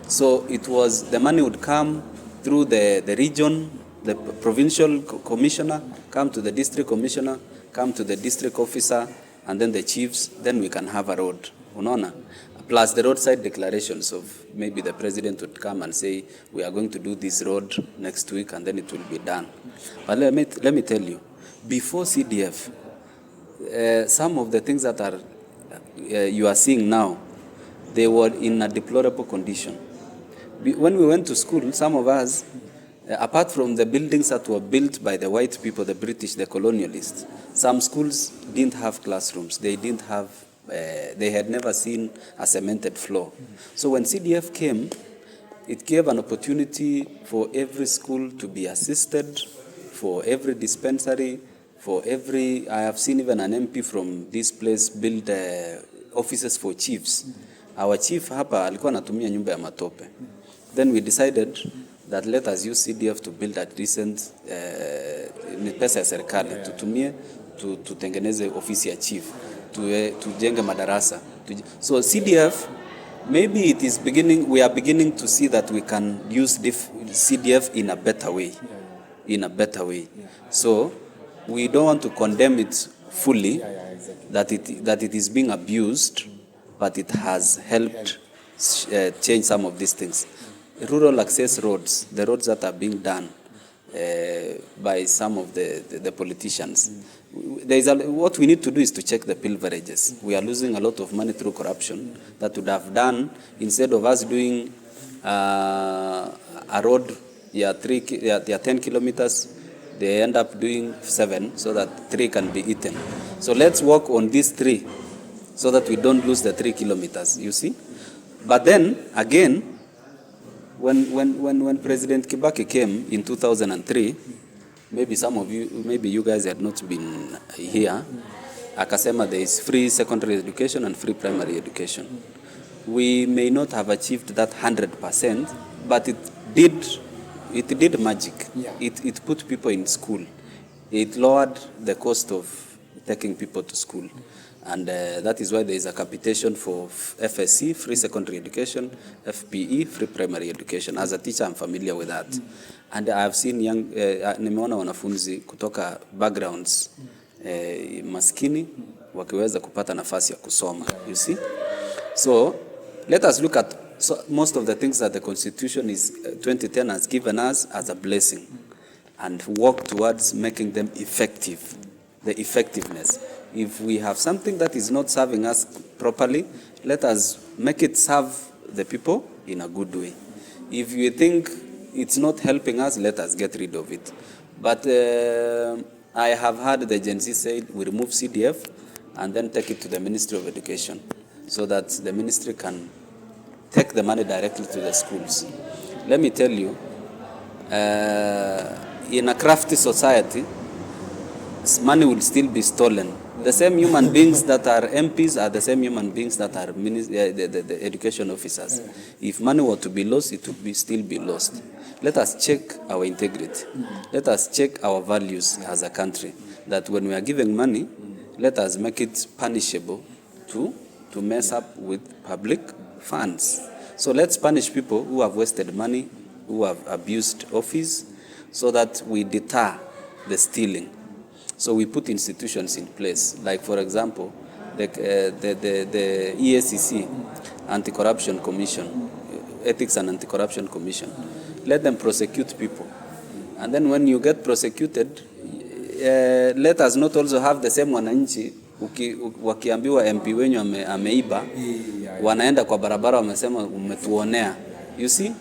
So it was, the money would come through the region, the provincial commissioner, come to the district commissioner, come to the district officer, and then the chiefs, then we can have a road. Unaona? Plus the roadside declarations of maybe the president would come and say, we are going to do this road next week, and then it will be done. But let me tell you, before CDF, some of the things that are you are seeing now, they were in a deplorable condition. When we went to school, some of us, apart from the buildings that were built by the white people, the British, the colonialists, some schools didn't have classrooms. They didn't have, they had never seen a cemented floor. So when CDF came, it gave an opportunity for every school to be assisted, for every dispensary, for every, I have seen even an MP from this place build offices for chiefs. Our chief hapa alikuwa anatumia nyumba ya matope. Then we decided that let us use CDF to build a decent, ni pesa ya serikali, tutumie, tutengeneze ofisi ya chief, tujenge madarasa. So CDF, maybe it is beginning, we are beginning to see that we can use CDF in a better way. In a better way. So we don't want to condemn it fully, that it is being abused, but it has helped change some of these things. Rural access roads, the roads that are being done by some of the politicians. What we need to do is to check the pilferages. We are losing a lot of money through corruption that would have done, instead of us doing a road, 10 kilometers, they end up doing 7 so that 3 can be eaten. So let's work on these 3 so that we don't lose the 3 kilometers, you see. But then, again, when President Kibaki came in 2003, maybe some of you, maybe you guys had not been here, akasema there is free secondary education and free primary education. We may not have achieved that 100%, but it did magic. Yeah. It put people in school. It lowered the cost of taking people to school. And that is why there is a capitation for FSC, free secondary education, FPE, free primary education. As a teacher, I'm familiar with that. And I have seen nimeona wanafunzi kutoka backgrounds maskini wakiweza kupata nafasi ya kusoma. You see? So let us look at most of the things that the Constitution is 2010 has given us as a blessing, and work towards making them effective, the effectiveness. If we have something that is not serving us properly, let us make it serve the people in a good way. If you think it's not helping us, let us get rid of it. But I have heard the Gen Z say we remove CDF and then take it to the Ministry of Education so that the ministry can take the money directly to the schools. Let me tell you, in a crafty society, money will still be stolen. The same human beings that are MPs are the same human beings that are the education officers. If money were to be lost, it would still be lost. Let us check our integrity. Let us check our values as a country. That when we are giving money, let us make it punishable to mess up with public funds. So let's punish people who have wasted money, who have abused office, so that we deter the stealing. So we put institutions in place, like for example, the EACC, Anti-Corruption Commission, Ethics and Anti-Corruption Commission. Let them prosecute people. And then when you get prosecuted, let us not also have the same wananchi, wakiambiwa MP wenyu ameiba, wanaenda kwa barabara wamesema umetuonea. You see?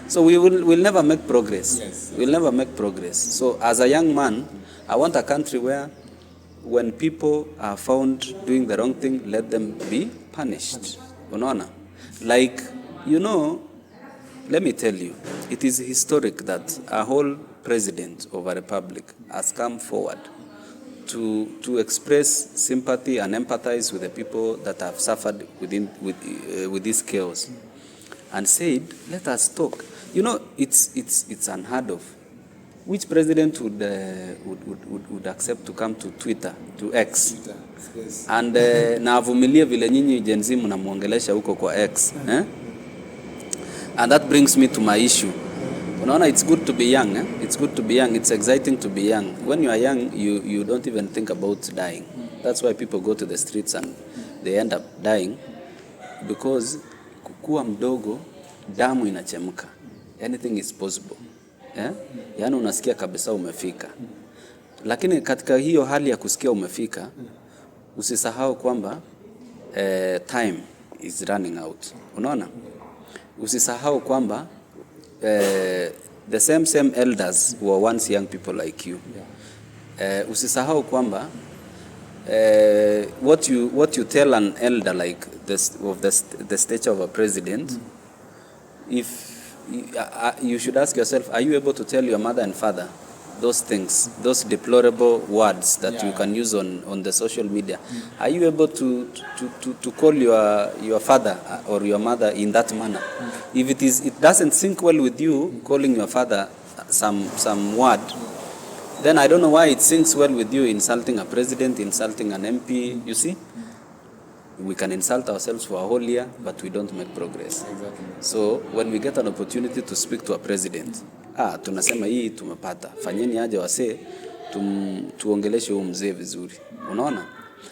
So we'll never make progress. Yes. We'll never make progress. So as a young man, I want a country where when people are found doing the wrong thing, let them be punished. Unaona? Like, you know, let me tell you, it is historic that a whole president of a republic has come forward to express sympathy and empathize with the people that have suffered with this chaos, and said, let us talk. You know, it's unheard of. Which president would accept to come to Twitter, to X? Twitter, yes. And na avumilie vile nyinyi Gen Z mnamuongelesha huko kwa X. And that brings me to my issue. Unaona, it's good to be young. It's good to be young. It's exciting to be young. When you are young, you don't even think about dying. That's why people go to the streets and they end up dying, because kukua mdogo, damu inachemka. Anything is possible. Yaani unasikia kabisa umefika. Lakini katika hiyo hali ya kusikia umefika, usisahau kwamba time is running out. Unaona? Usisahau kwamba the same elders who were once young people like you. Usisahau kwamba what you tell an elder like this of the stature of a president, if you should ask yourself, are you able to tell your mother and father those things, those deplorable words that you can use on the social media? Are you able to call your father or your mother in that manner? If it doesn't sync well with you calling your father some word, then I don't know why it syncs well with you insulting a president, insulting an MP. You see, we can insult ourselves for a whole year, but we don't make progress. Exactly. So when we get an opportunity to speak to a president, tunasema hii tumepata, fanyeni aje wasee tuongeleshe huyu mzee vizuri, unaona?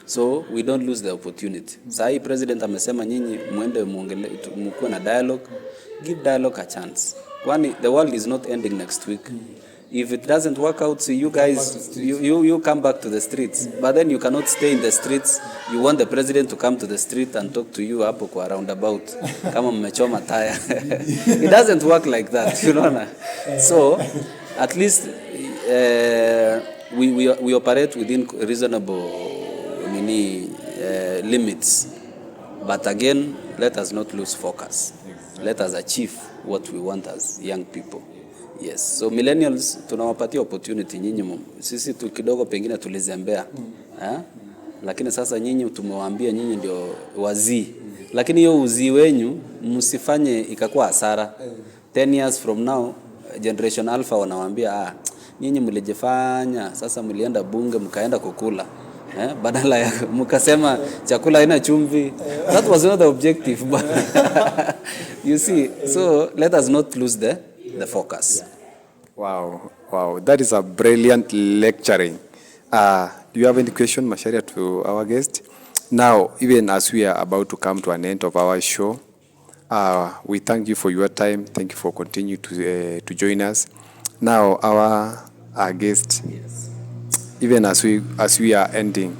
So we don't lose the opportunity. Saa hii president amesema nyinyi muende mkuwe na dialogue, give dialogue a chance. Kwani the world is not ending next week. If it doesn't work out, so you guys, you come back to the streets. But then you cannot stay in the streets. You want the president to come to the street and talk to you hapo kwa roundabout. Kama mmechoma tire. It doesn't work like that, you know. So, at least we operate within reasonable limits. But again, let us not lose focus. Let us achieve what we want as young people. Yes, so millennials tunawapatia opportunity nyinyi. Sisi tu kidogo pengine tulizembea. Lakini sasa nyinyi tumewaambia nyinyi ndio wazii. Lakini hiyo uzii wenyu msifanye ikakuwa hasara. 10 years from now generation alpha wanawaambia nyinyi mlijifanya, sasa mlienda bunge mkaenda kukula. Badala ya mkasema chakula haina chumvi. That was not the objective. But you see, so let us not lose the focus. Wow, that is a brilliant lecturing. Do you have any question, Macharia, to our guest? Now, even as we are about to come to an end of our show, we thank you for your time. Thank you for continuing to join us. Now, our guest, even as we are ending,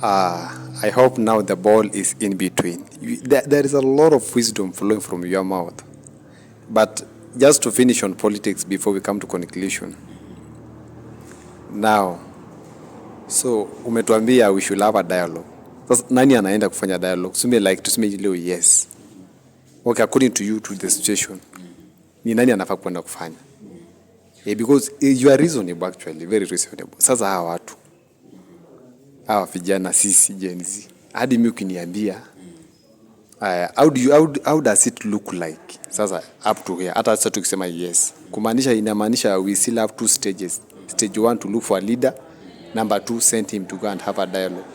I hope now the ball is in between. There is a lot of wisdom flowing from your mouth. But just to finish on politics before we come to conclusion. Now, so umetuambia we should have a dialogue. Sasa nani anaenda kufanya dialogue? Tuseme leo yes. Okay, according to you, to the situation, ni nani anafaa kwenda kufanya? Because you are reasonable actually, very reasonable. Sasa hawa vijana sisi Gen Z, hadi mimi ukiniambia how does it look like? Sasa up to here, hata sasa tukisema yes, inamaanisha we still have 2 stages. Stage 1 to look for a leader, number 2 send him to go and have a dialogue.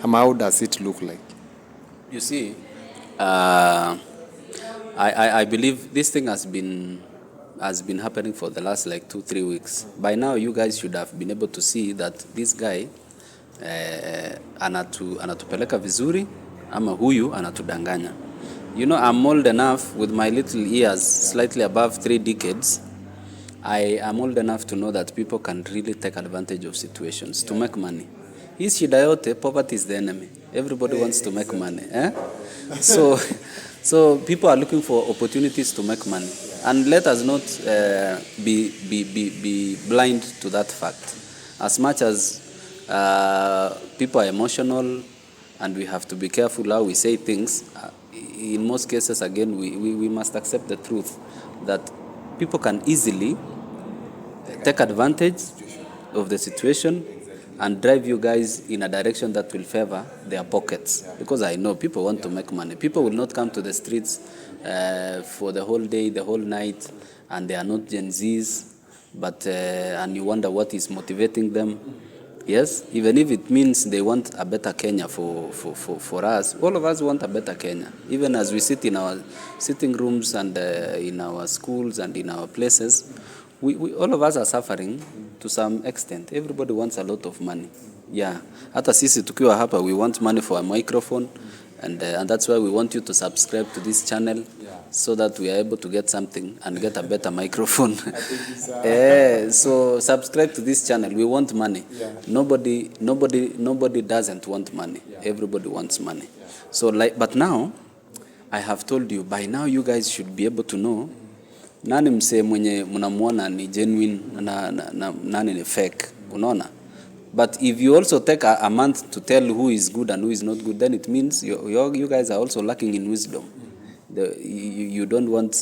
How does it look like? You see, I believe this thing has been happening for the last like 2-3 weeks. By now you guys should have been able to see that this guy anatupeleka vizuri ama huyu anatudanganya. You know, I'm old enough with my little ears, slightly above 3 decades. I am old enough to know that people can really take advantage of situations to make money. Hii shida yote, poverty is the enemy. Everybody wants to make money. So people are looking for opportunities to make money. And let us not be blind to that fact. As much as people are emotional and we have to be careful how we say things, in most cases, again, we must accept the truth that people can easily take advantage of the situation and drive you guys in a direction that will favor their pockets. Because I know people want to make money. People will not come to the streets for the whole day, the whole night, and they are not Gen Zs, but and you wonder what is motivating them. Yes, even if it means they want a better Kenya for us, all of us want a better Kenya. Even as we sit in our sitting rooms and in our schools and in our places, we all of us are suffering to some extent. Everybody wants a lot of money. Yeah, hata sisi tukiwa hapa, we want money for a microphone, and that's why we want you to subscribe to this channel, so that we are able to get something and get a better microphone. So subscribe to this channel. We want money. Nobody doesn't want money. Everybody wants money. So but now I have told you, by now you guys should be able to know nani msee mwenye mnamuona ni genuine na nani ni fake, unaona. But if you also take a month to tell who is good and who is not good, then it means you guys are also lacking in wisdom. You don't want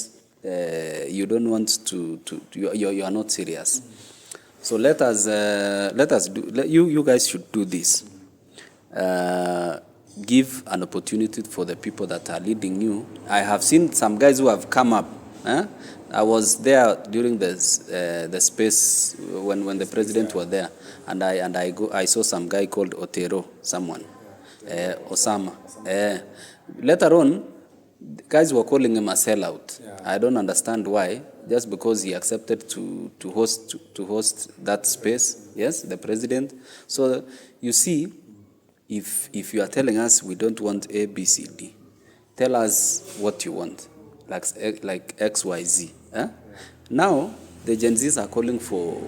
to you are not serious. So let us do. You guys should do this. Give an opportunity for the people that are leading you. I have seen some guys who have come up. I was there during the space when the president was there, and I saw some guy called Otero, someone, Osama. Later on, guys were calling him a sellout. Yeah. I don't understand why. Just because he accepted to host that space, yes, the president. So you see, if you are telling us we don't want A, B, C, D, tell us what you want, like X, Y, Z. Now the Gen Zs are calling for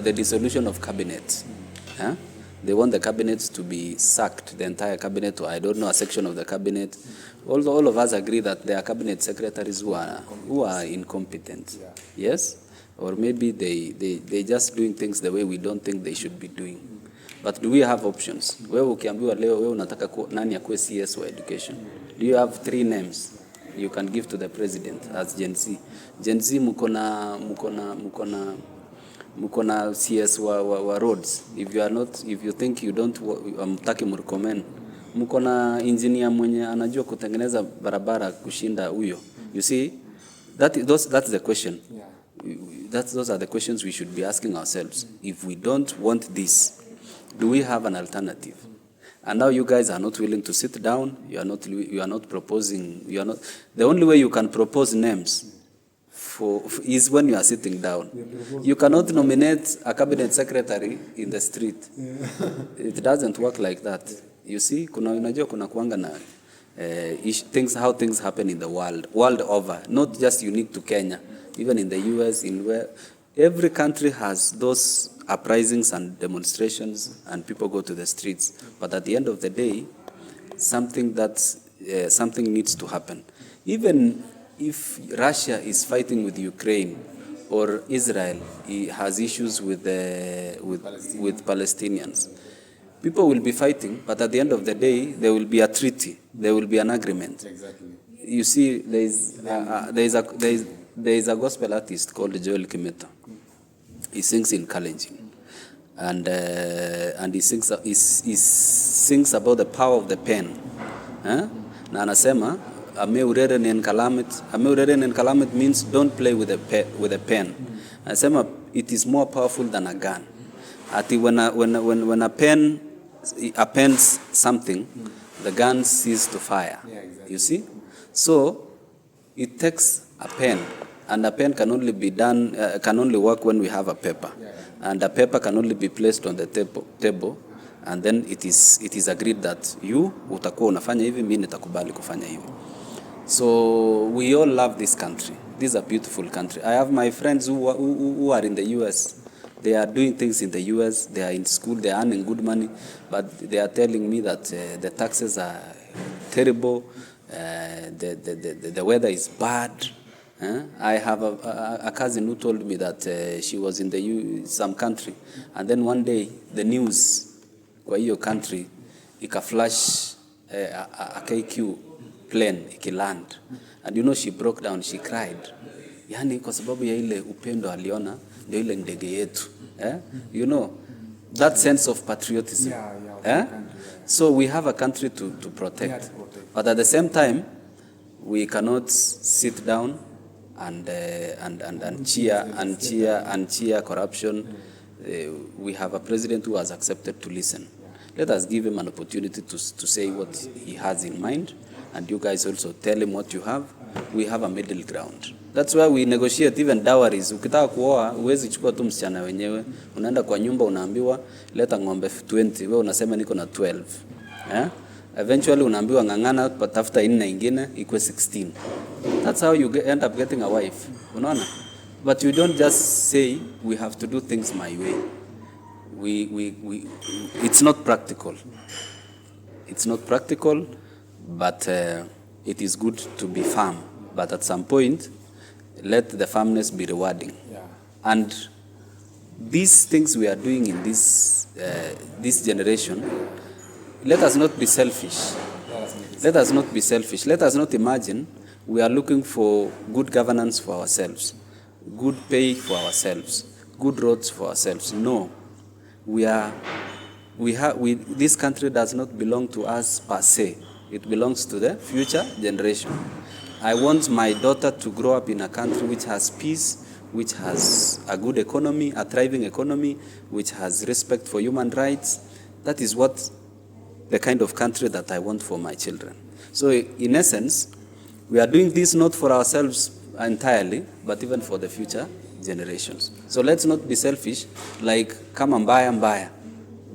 the dissolution of cabinet. They want the cabinet to be sacked, the entire cabinet, or I don't know, a section of the cabinet. All of us agree that there are cabinet secretaries who are incompetent. Yeah. Yes? Or maybe they just doing things the way we don't think they should be doing. But do we have options? Wewe ukiambiwa leo wewe unataka nani akuwe CS wa education? Do you have 3 names you can give to the president as Gen Z? Gen Z mukona CS wa roads. If you think you don't amtaki mrecommend, mukona engineer mwenye anajua kutengeneza barabara kushinda huyo. You see, that's the question. Yeah. Those are the questions we should be asking ourselves. If we don't want this, do we have an alternative? And now you guys are not willing to sit down. You are not proposing. The only way you can propose names is when you are sitting down. You cannot nominate a cabinet secretary in the street. It doesn't work like that. You see, unajua kuna kuanga na how things happen in the world over, not just unique to Kenya, even in the US, every country has those uprisings and demonstrations and people go to the streets. But at the end of the day, something needs to happen. Even if Russia is fighting with Ukraine or Israel has issues with Palestinians, people will be fighting, but at the end of the day, there will be a treaty, there will be an agreement. Exactly. You see, there is a gospel artist called Joel Kimeto. He sings in Kalenjin, and he sings about the power of the pen. Na anasema ameurere nen kalamet means don't play with a pen. Anasema it is more powerful than a gun. Ati when a pen appends something, the gun ceases to fire. Yeah, exactly. You see? So it takes a pen, and a pen can only be done, can only work when we have a paper. Yeah. And a paper can only be placed on the table, and then it is agreed that you utakuwa unafanya hivi, mimi nitakubali kufanya hivi. So we all love this country. This is a beautiful country. I have my friends who are in the US. They are doing things in the US. They are in school. They are earning good money, but they are telling me that the taxes are terrible. The weather is bad. I have a cousin who told me that she was in some country, and then one day the news kwa hiyo country ikaflash a KQ plane ikiland, and you know she broke down, she cried. Yani kwa sababu ya ile upendo aliona ndio ile ndege yetu. You know that sense of patriotism. So we have a country to protect. But at the same time, we cannot sit down and cheer corruption. We have a president who has accepted to listen. Let us give him an opportunity to say what he has in mind, and you guys also tell him what you have. We have a middle ground. That's why we negotiate even dowries. Ukitaka kuoa uwezi chukua tu msichana wenyewe, unaenda kwa nyumba unaambiwa leta ng'ombe 20, wewe unasema niko na 12. Eventually unaambiwa ngangana tafuta ina ingine ikuwe 16. That's how you end up getting a wife. Unaona? But you don't just say we have to do things my way. It's not practical. It's not practical, but it is good to be firm. But at some point, let the firmness be rewarding. Yeah. And these things we are doing in this generation, let us not be selfish. Let us not be selfish. Let us not imagine we are looking for good governance for ourselves, good pay for ourselves, good roads for ourselves. No, this country does not belong to us per se. It belongs to the future generation. I want my daughter to grow up in a country which has peace, which has a good economy, a thriving economy, which has respect for human rights. That is what the kind of country that I want for my children. So in essence, we are doing this not for ourselves entirely, but even for the future generations. So let's not be selfish, like kama mbaya.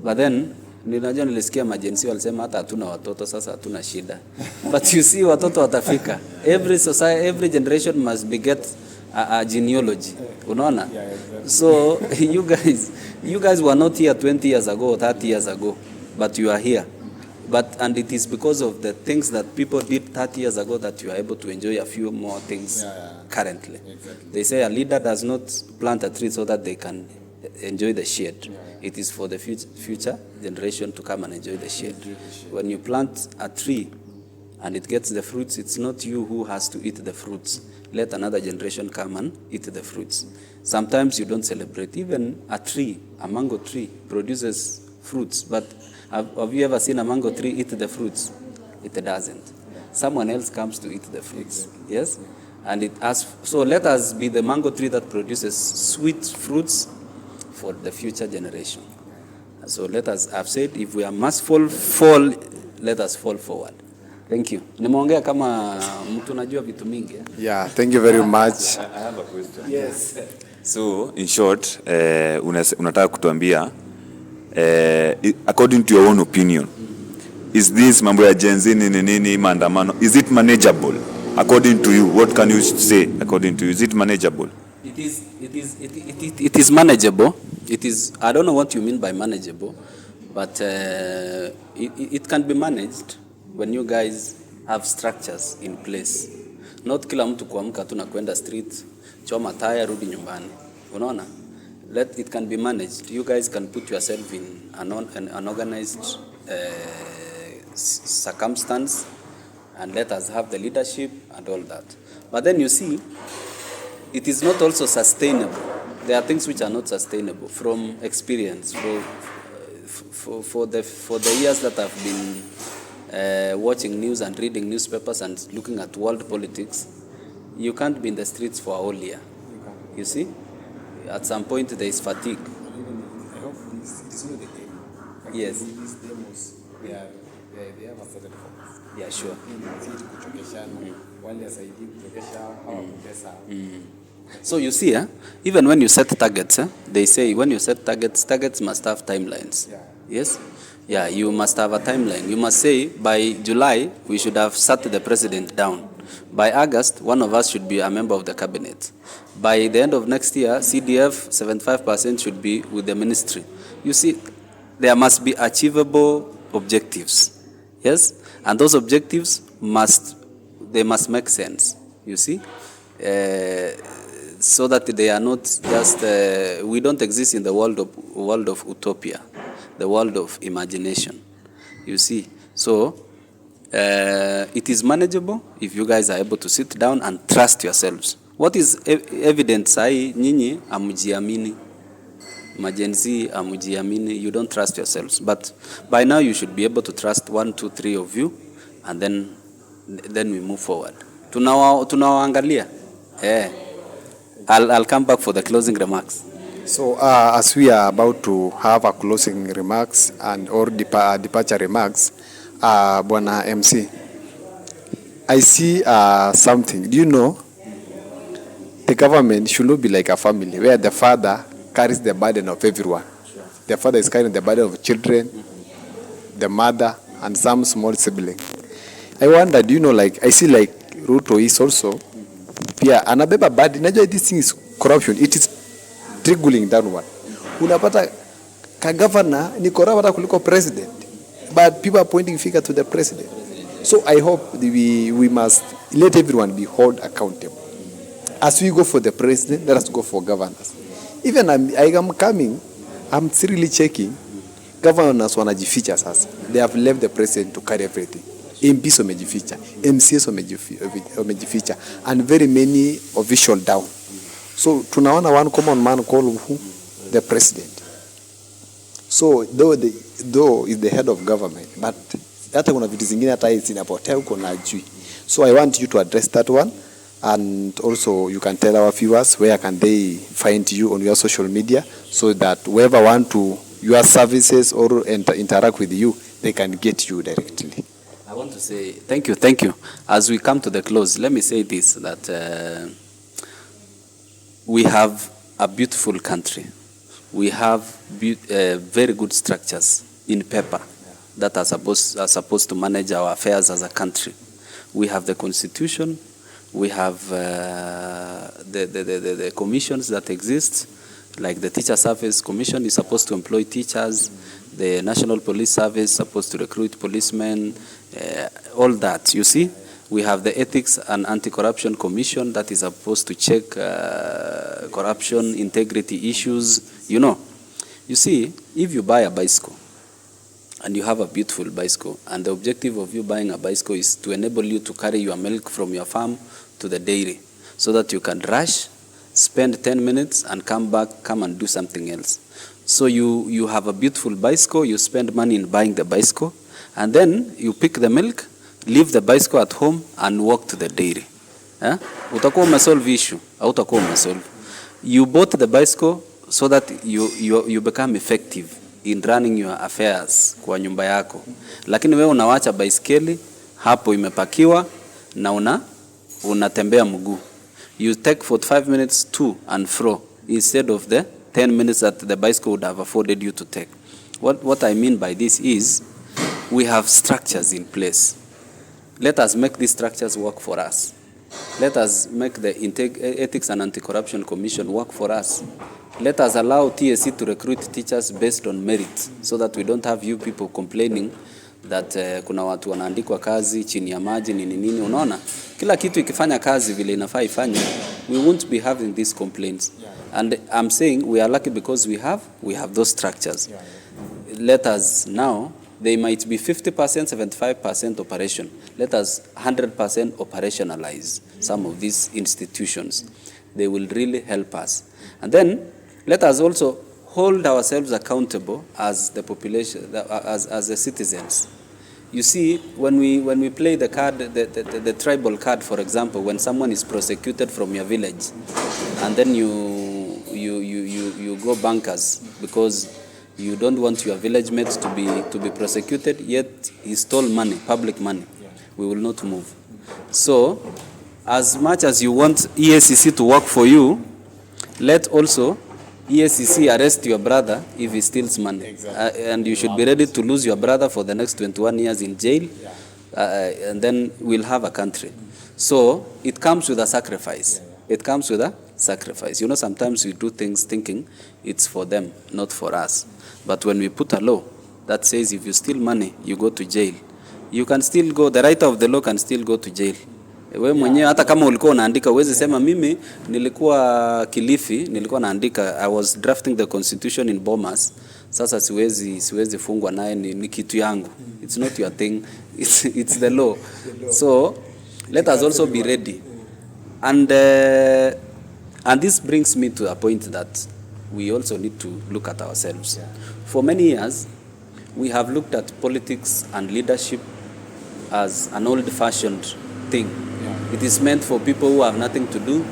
But then, ninajua nilisikia majensi walisema hata hatuna watoto, sasa hatuna shida. But you see, watoto watafika. Every society, every generation must beget a genealogy. Unaona? Yeah, exactly. So you guys were not here 20 years ago or 30 years ago, but you are here. And it is because of the things that people did 30 years ago that you are able to enjoy a few more things currently. Exactly. They say a leader does not plant a tree so that they can enjoy the shade. Yeah. It is for the future generation to come and enjoy the shade. When you plant a tree and it gets the fruits, it's not you who has to eat the fruits. Let another generation come and eat the fruits. Sometimes you don't celebrate. Even a mango tree produces fruits, but have you ever seen a mango tree eat the fruits? It doesn't. Someone else comes to eat the fruits. Yes? And so let us be the mango tree that produces sweet fruits for the future generation. So let us, I've said, if we are must fall, let us fall forward. Thank you. Nimeongea kama mtu najua vitu mingi. Yeah, thank you very much. I have a question. Yes. So, in short, unataka kutuambia, according to your own opinion, is this mambo ya Gen Z nini maandamano, is it manageable? According to you, what can you say according to you? Is it manageable? It is manageable. It is, I don't know what you mean by manageable, but it can be managed when you guys have structures in place. Not kila mtu kuamka tu na kwenda street, choma taya, rudi nyumbani. Unaona? It can be managed. You guys can put yourself in an organized circumstance, and let us have the leadership and all that. But then you see, it is not also sustainable. There are things which are not sustainable from experience. For the years that I've been watching news and reading newspapers and looking at world politics, you can't be in the streets for a whole year. You see? At some point there is fatigue. I hope it is not the aim. Yes. These demos, they have a certain focus. Yeah, sure. So you see, even when you set targets, they say when you set targets must have timelines. Yeah. Yes? Yeah, you must have a timeline. You must say by July we should have sat the president down. By August, one of us should be a member of the cabinet. By the end of next year, CDF 75% should be with the ministry. You see, there must be achievable objectives. Yes? And those objectives must make sense. You see? So that they are not just, we don't exist in the world of utopia, the world of imagination. You see? So, it is manageable if you guys are able to sit down and trust yourselves. What is evident, sai nyinyi amujiamini, majenzi amujiamini, you don't trust yourselves. But by now you should be able to trust 1, 2, 3 of you, and then we move forward. Tunawaangalia. I'll come back for the closing remarks. So as we are about to have a closing remarks and or departure remarks, Bwana MC, I see something. Do you know, the government should not be like a family where the father carries the burden of everyone. Sure. The father is carrying the burden of children, the mother, and some small sibling. I wonder, do you know, like, I see like Ruto is also, yeah, anabeba burden. Najua this thing is corruption. It is trickling downward. Unapata ka governor ni corrupt hata kuliko president. But people are pointing finger to the president. So I hope we must let everyone be held accountable. As we go for the president, let us go for governors. Even I am coming, I'm really checking. Governors wanajificha sasa. They have left the president to carry everything. MPs wamejificha, MCs wamejificha, and very many official down. So tunaona one common man called who? The president. So though is the head of government, but hata kuna vitu zingine hata hizi zinapotea huko na ajui. So I want you to address that one, and also you can tell our viewers where can they find you on your social media, so that whoever want to your services or interact with you, they can get you directly. I want to say thank you. As we come to the close, let me say this, that we have a beautiful country. We have very good structures in paper that are supposed to manage our affairs as a country. We have the constitution, we have the commissions that exist, like the Teacher Service Commission is supposed to employ teachers, the National Police Service is supposed to recruit policemen, all that, you see. We have the Ethics and Anti-Corruption Commission that is supposed to check corruption, integrity issues, you know. You see, if you buy a bicycle, and you have a beautiful bicycle, and the objective of you buying a bicycle is to enable you to carry your milk from your farm to the dairy, so that you can rush, spend 10 minutes, and come and do something else. So you have a beautiful bicycle, you spend money in buying the bicycle, and then you pick the milk, leave the bicycle at home, and walk to the dairy. Utakuwa umesolve issue, au utakuwa umesolve. You bought the bicycle so that you become effective in running your affairs kwa nyumba yako. Lakini wewe unawacha baiskeli hapo imepakiwa na unatembea mguu. You take 45 minutes to and fro instead of the 10 minutes that the bicycle would have afforded you to take. What I mean by this is we have structures in place. Let us make these structures work for us. Let us make the Ethics and Anti-Corruption Commission work for us. Let us allow TSC to recruit teachers based on merit, so that we don't have you people complaining that kuna watu wanaandikwa kazi chini ya maji nini. Unaona, kila kitu ikifanya kazi vile inafaa ifanye, we won't be having these complaints. And I'm saying we are lucky because we have those structures. Let us now, they might be 50%, 75% operation. Let us 100% operationalize some of these institutions. They will really help us. And then let us also hold ourselves accountable as the population, as the citizens. You see, when we play the card, the tribal card, for example, when someone is prosecuted from your village, and then you go bankers because you don't want your village mates to be prosecuted, yet he stole money, public money. We will not move. So, as much as you want EACC to work for you, let also EACC arrest your brother if he steals money. Exactly. And you should be ready to lose your brother for the next 21 years in jail, and then we'll have a country. So it comes with a sacrifice. It comes with a sacrifice. You know, sometimes we do things thinking it's for them, not for us. But when we put a law that says if you steal money, you go to jail, you can still go, the writer of the law can still go to jail. Wewe mwenyewe hata kama ulikuwa unaandika uweze sema mimi nilikuwa Kilifi, nilikuwa naandika, I was drafting the constitution in Bomas, sasa siwezi fungwa naye, ni kitu yangu. It's not your thing, it's the law. So let us also be ready. And this brings me to a point that we also need to look at ourselves. For many years, we have looked at politics and leadership as an old-fashioned thing. It is meant for people who have nothing to do.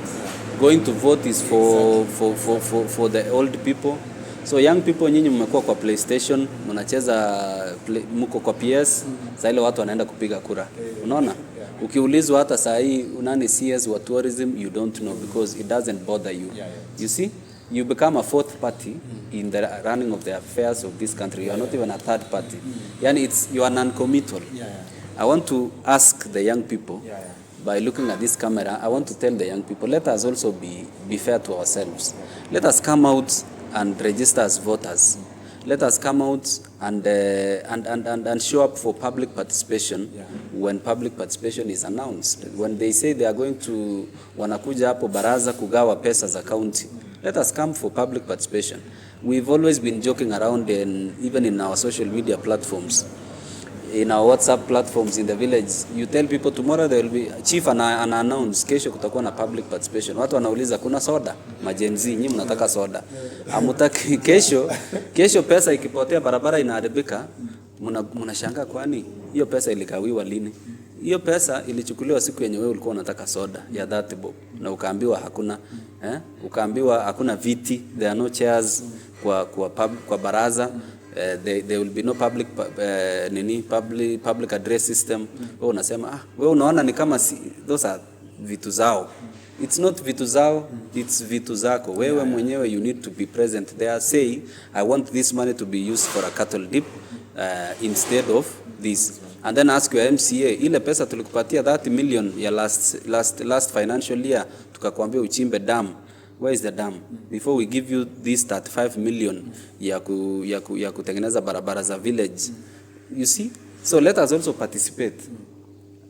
Going to vote is for the old people. So young people, nyinyi mmekuwa kwa PlayStation, mnacheza mko kwa PS, sasa ile watu wanaenda kupiga kura. Unaona? Ukiulizwa hata saa hii unani CS wa tourism, you don't know because it doesn't bother you. You see? You become a fourth party in the running of the affairs of this country. You are not even a third party. Yani you are non-committal. I want to ask the young people, by looking at this camera, I want to tell the young people, let us also be fair to ourselves. Let us come out and register as voters. let us come out and show up for public participation when public participation is announced. When they say they are going to wanakuja hapo baraza kugawa pesa za county, let us come for public participation. We've always been joking around, and even in our social media platforms, in our WhatsApp platforms in the village, you tell people tomorrow there will be chief ana announce kesho kutakuwa na public participation. Watu wanauliza kuna soda, majenzi nyinyi mnataka soda, hamutaki. Kesho pesa ikipotea, barabara inaharibika, mnashangaa kwani hiyo pesa ilikawiwa lini? Hiyo pesa ilichukuliwa siku yenye wewe ulikuwa unataka soda ya 30 bob na ukaambiwa hakuna ukaambiwa hakuna viti, there are no chairs kwa baraza. There will be no public public address system. Wewe unasema wewe unaona ni kama those are vitu zao. It's not vitu zao, it's vitu zako. Wewe mwenyewe you need to be present there, say I want this money to be used for a cattle dip instead of this, and then ask your MCA, ile pesa tulikupatia 30 million ya last financial year tukakwambia uchimbe dam. Where is the dam? Before we give you this 35 million ya kutengeneza barabara za village. You see? So let us also participate.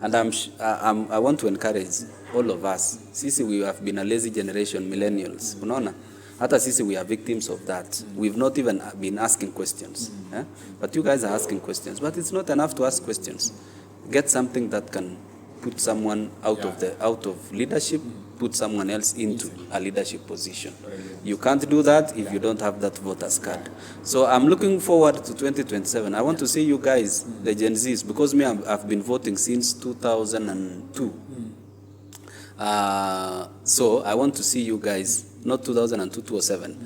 And I want to encourage all of us. Sisi we have been a lazy generation, millennials. Unaona? Hata sisi we are victims of that. We've not even been asking questions. But you guys are asking questions. But it's not enough to ask questions. Get something that can put someone out of leadership, put someone else into a leadership position. You can't do that if you don't have that voters card. So I'm looking forward to 2027. I want to see you guys, the Gen Zs, because I've been voting since 2002. So I want to see you guys, not 2002, 2007.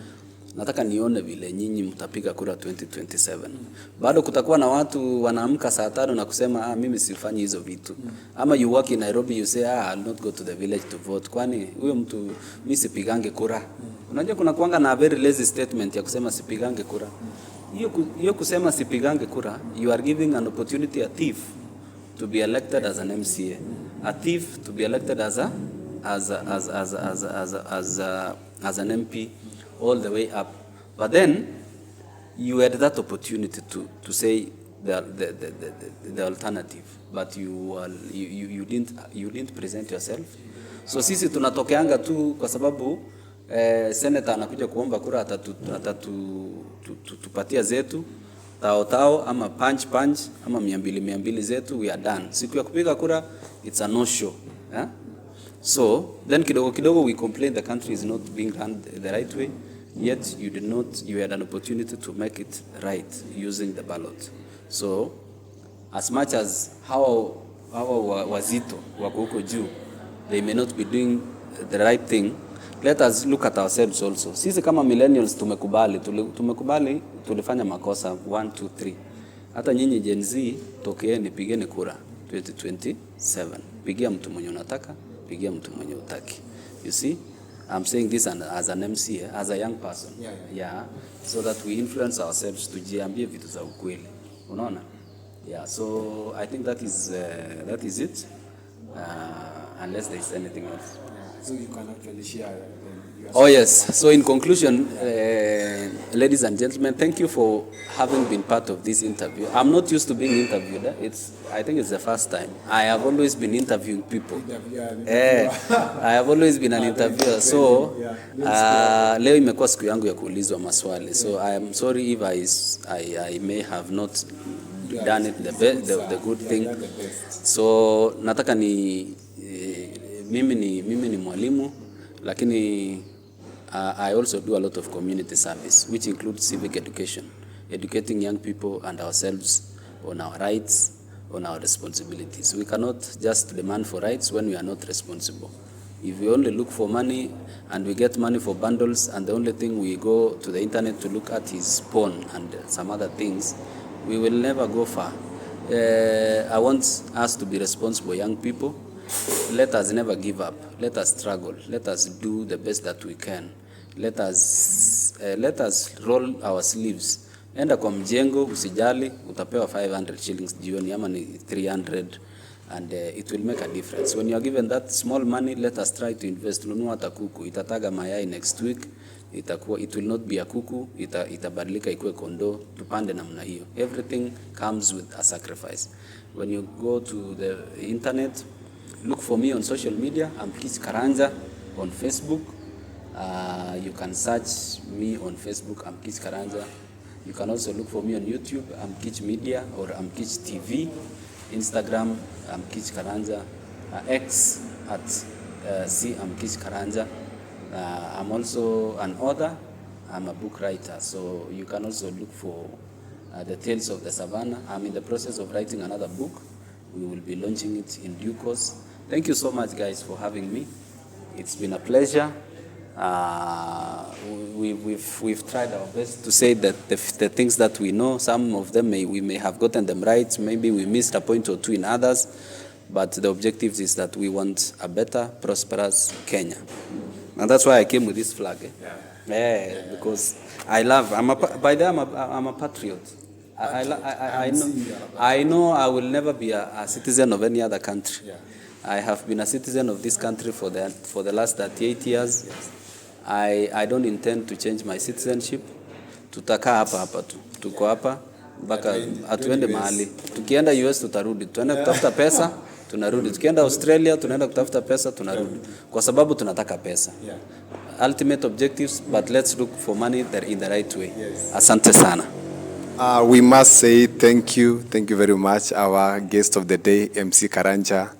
Nataka nione vile nyinyi mtapiga kura 2027. Bado kutakuwa na watu wanaamka saa 5 na kusema mimi sifanyi hizo vitu. Ama you work in Nairobi, you say I'll not go to the village to vote. Kwani huyo mtu mimi sipigange kura. Unajua kuna kuanga na very lazy statement ya kusema sipigange kura. Hiyo kusema sipigange kura, you are giving an opportunity a thief to be elected as an MCA. A thief to be elected as an MP. All the way up, but then you had that opportunity to say the alternative, but you didn't present yourself. So sisi tunatokeanga tu kwa sababu senator anakuja kuomba kura, atatupatia zetu tao ama punch ama 200 zetu, we are done. Siku ya kupiga kura it's a no show. So then kidogo we complain the country is not being run the right way, yet you had an opportunity to make it right using the ballot. So as much as how wazito wako huko juu, they may not be doing the right thing, let us look at ourselves also. Sisi kama millennials tumekubali tulifanya makosa 1 2 3. Hata nyinyi Gen Z tokeeni, pigeni kura 2027. Pigia mtu mwenye unataka, pigia mtu mwenye utaki. You see, I'm saying this as an MC, as a young person. Yeah. So that we influence ourselves tujiambie vitu za ukweli. Unaona? Yeah, so I think that is it. Unless there is anything else. So you can actually share. Oh yes. So in conclusion, ladies and gentlemen, thank you for having been part of this interview. I'm not used to being interviewed. I think it's the first time. I have always been interviewing people. I have always been an interviewer. So leo imekuwa siku yangu ya kuulizwa maswali. So I am sorry if I may have not done it the good thing. So nataka mimi ni mwalimu, lakini I also do a lot of community service, which includes civic education, educating young people and ourselves on our rights, on our responsibilities. We cannot just demand for rights when we are not responsible. If we only look for money and we get money for bundles, and the only thing we go to the internet to look at is porn and some other things, we will never go far. I want us to be responsible young people. Let us never give up. Let us struggle. Let us do the best that we can. Let us roll our sleeves. Enda kwa mjengo, usijali, utapewa 500 shillings jioni ama ni 300, and it will make a difference. When you are given that small money, let us try to invest. Nunua hata kuku, itataga mayai next week, itakuwa, it will not be a kuku, itabadilika ikuwe kondoo, tupande namna hiyo. Everything comes with a sacrifice. When you go to the internet, look for me on social media. I'm Kich Karanja on Facebook. You can search me on Facebook. I'm Kich Karanja. You can also look for me on YouTube. I'm Kich Media or I'm Kich TV. Instagram, I'm Kich Karanja. X at I'm Kich Karanja. I'm also an author. I'm a book writer. So you can also look for The Tales of the Savannah. I'm in the process of writing another book. We will be launching it in due course. Thank you so much, guys, for having me. It's been a pleasure. We've tried our best to say that the things that we know, some of them we may have gotten them right, maybe we missed a point or two in others, but the objective is that we want a better, prosperous Kenya. And that's why I came with this flag. Because I'm a patriot. I know I will never be a citizen of any other country. I have been a citizen of this country for the last 38 years. Yes. I don't intend to change my citizenship. Tutakaa hapa tu. Tuko hapa mpaka atuende mahali. Tukienda US tutarudi. Tunaenda kutafuta pesa, tunarudi. Tukienda Australia tunaenda kutafuta pesa, tunarudi. Kwa sababu tunataka pesa. Ultimate objectives, but let's look for money in the right way. Yes. Asante sana. We must say thank you very much, our guest of the day, MC Karanja.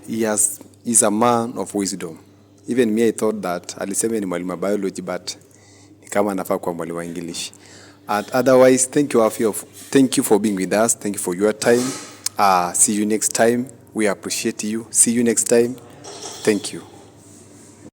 He's a man of wisdom. Even me, I thought that alisema ni mwalimu wa biology, but ni kama anafaa kuwa mwalimu wa English. And otherwise, thank you for being with us. Thank you for your time. See you next time. We appreciate you. See you next time. Thank you.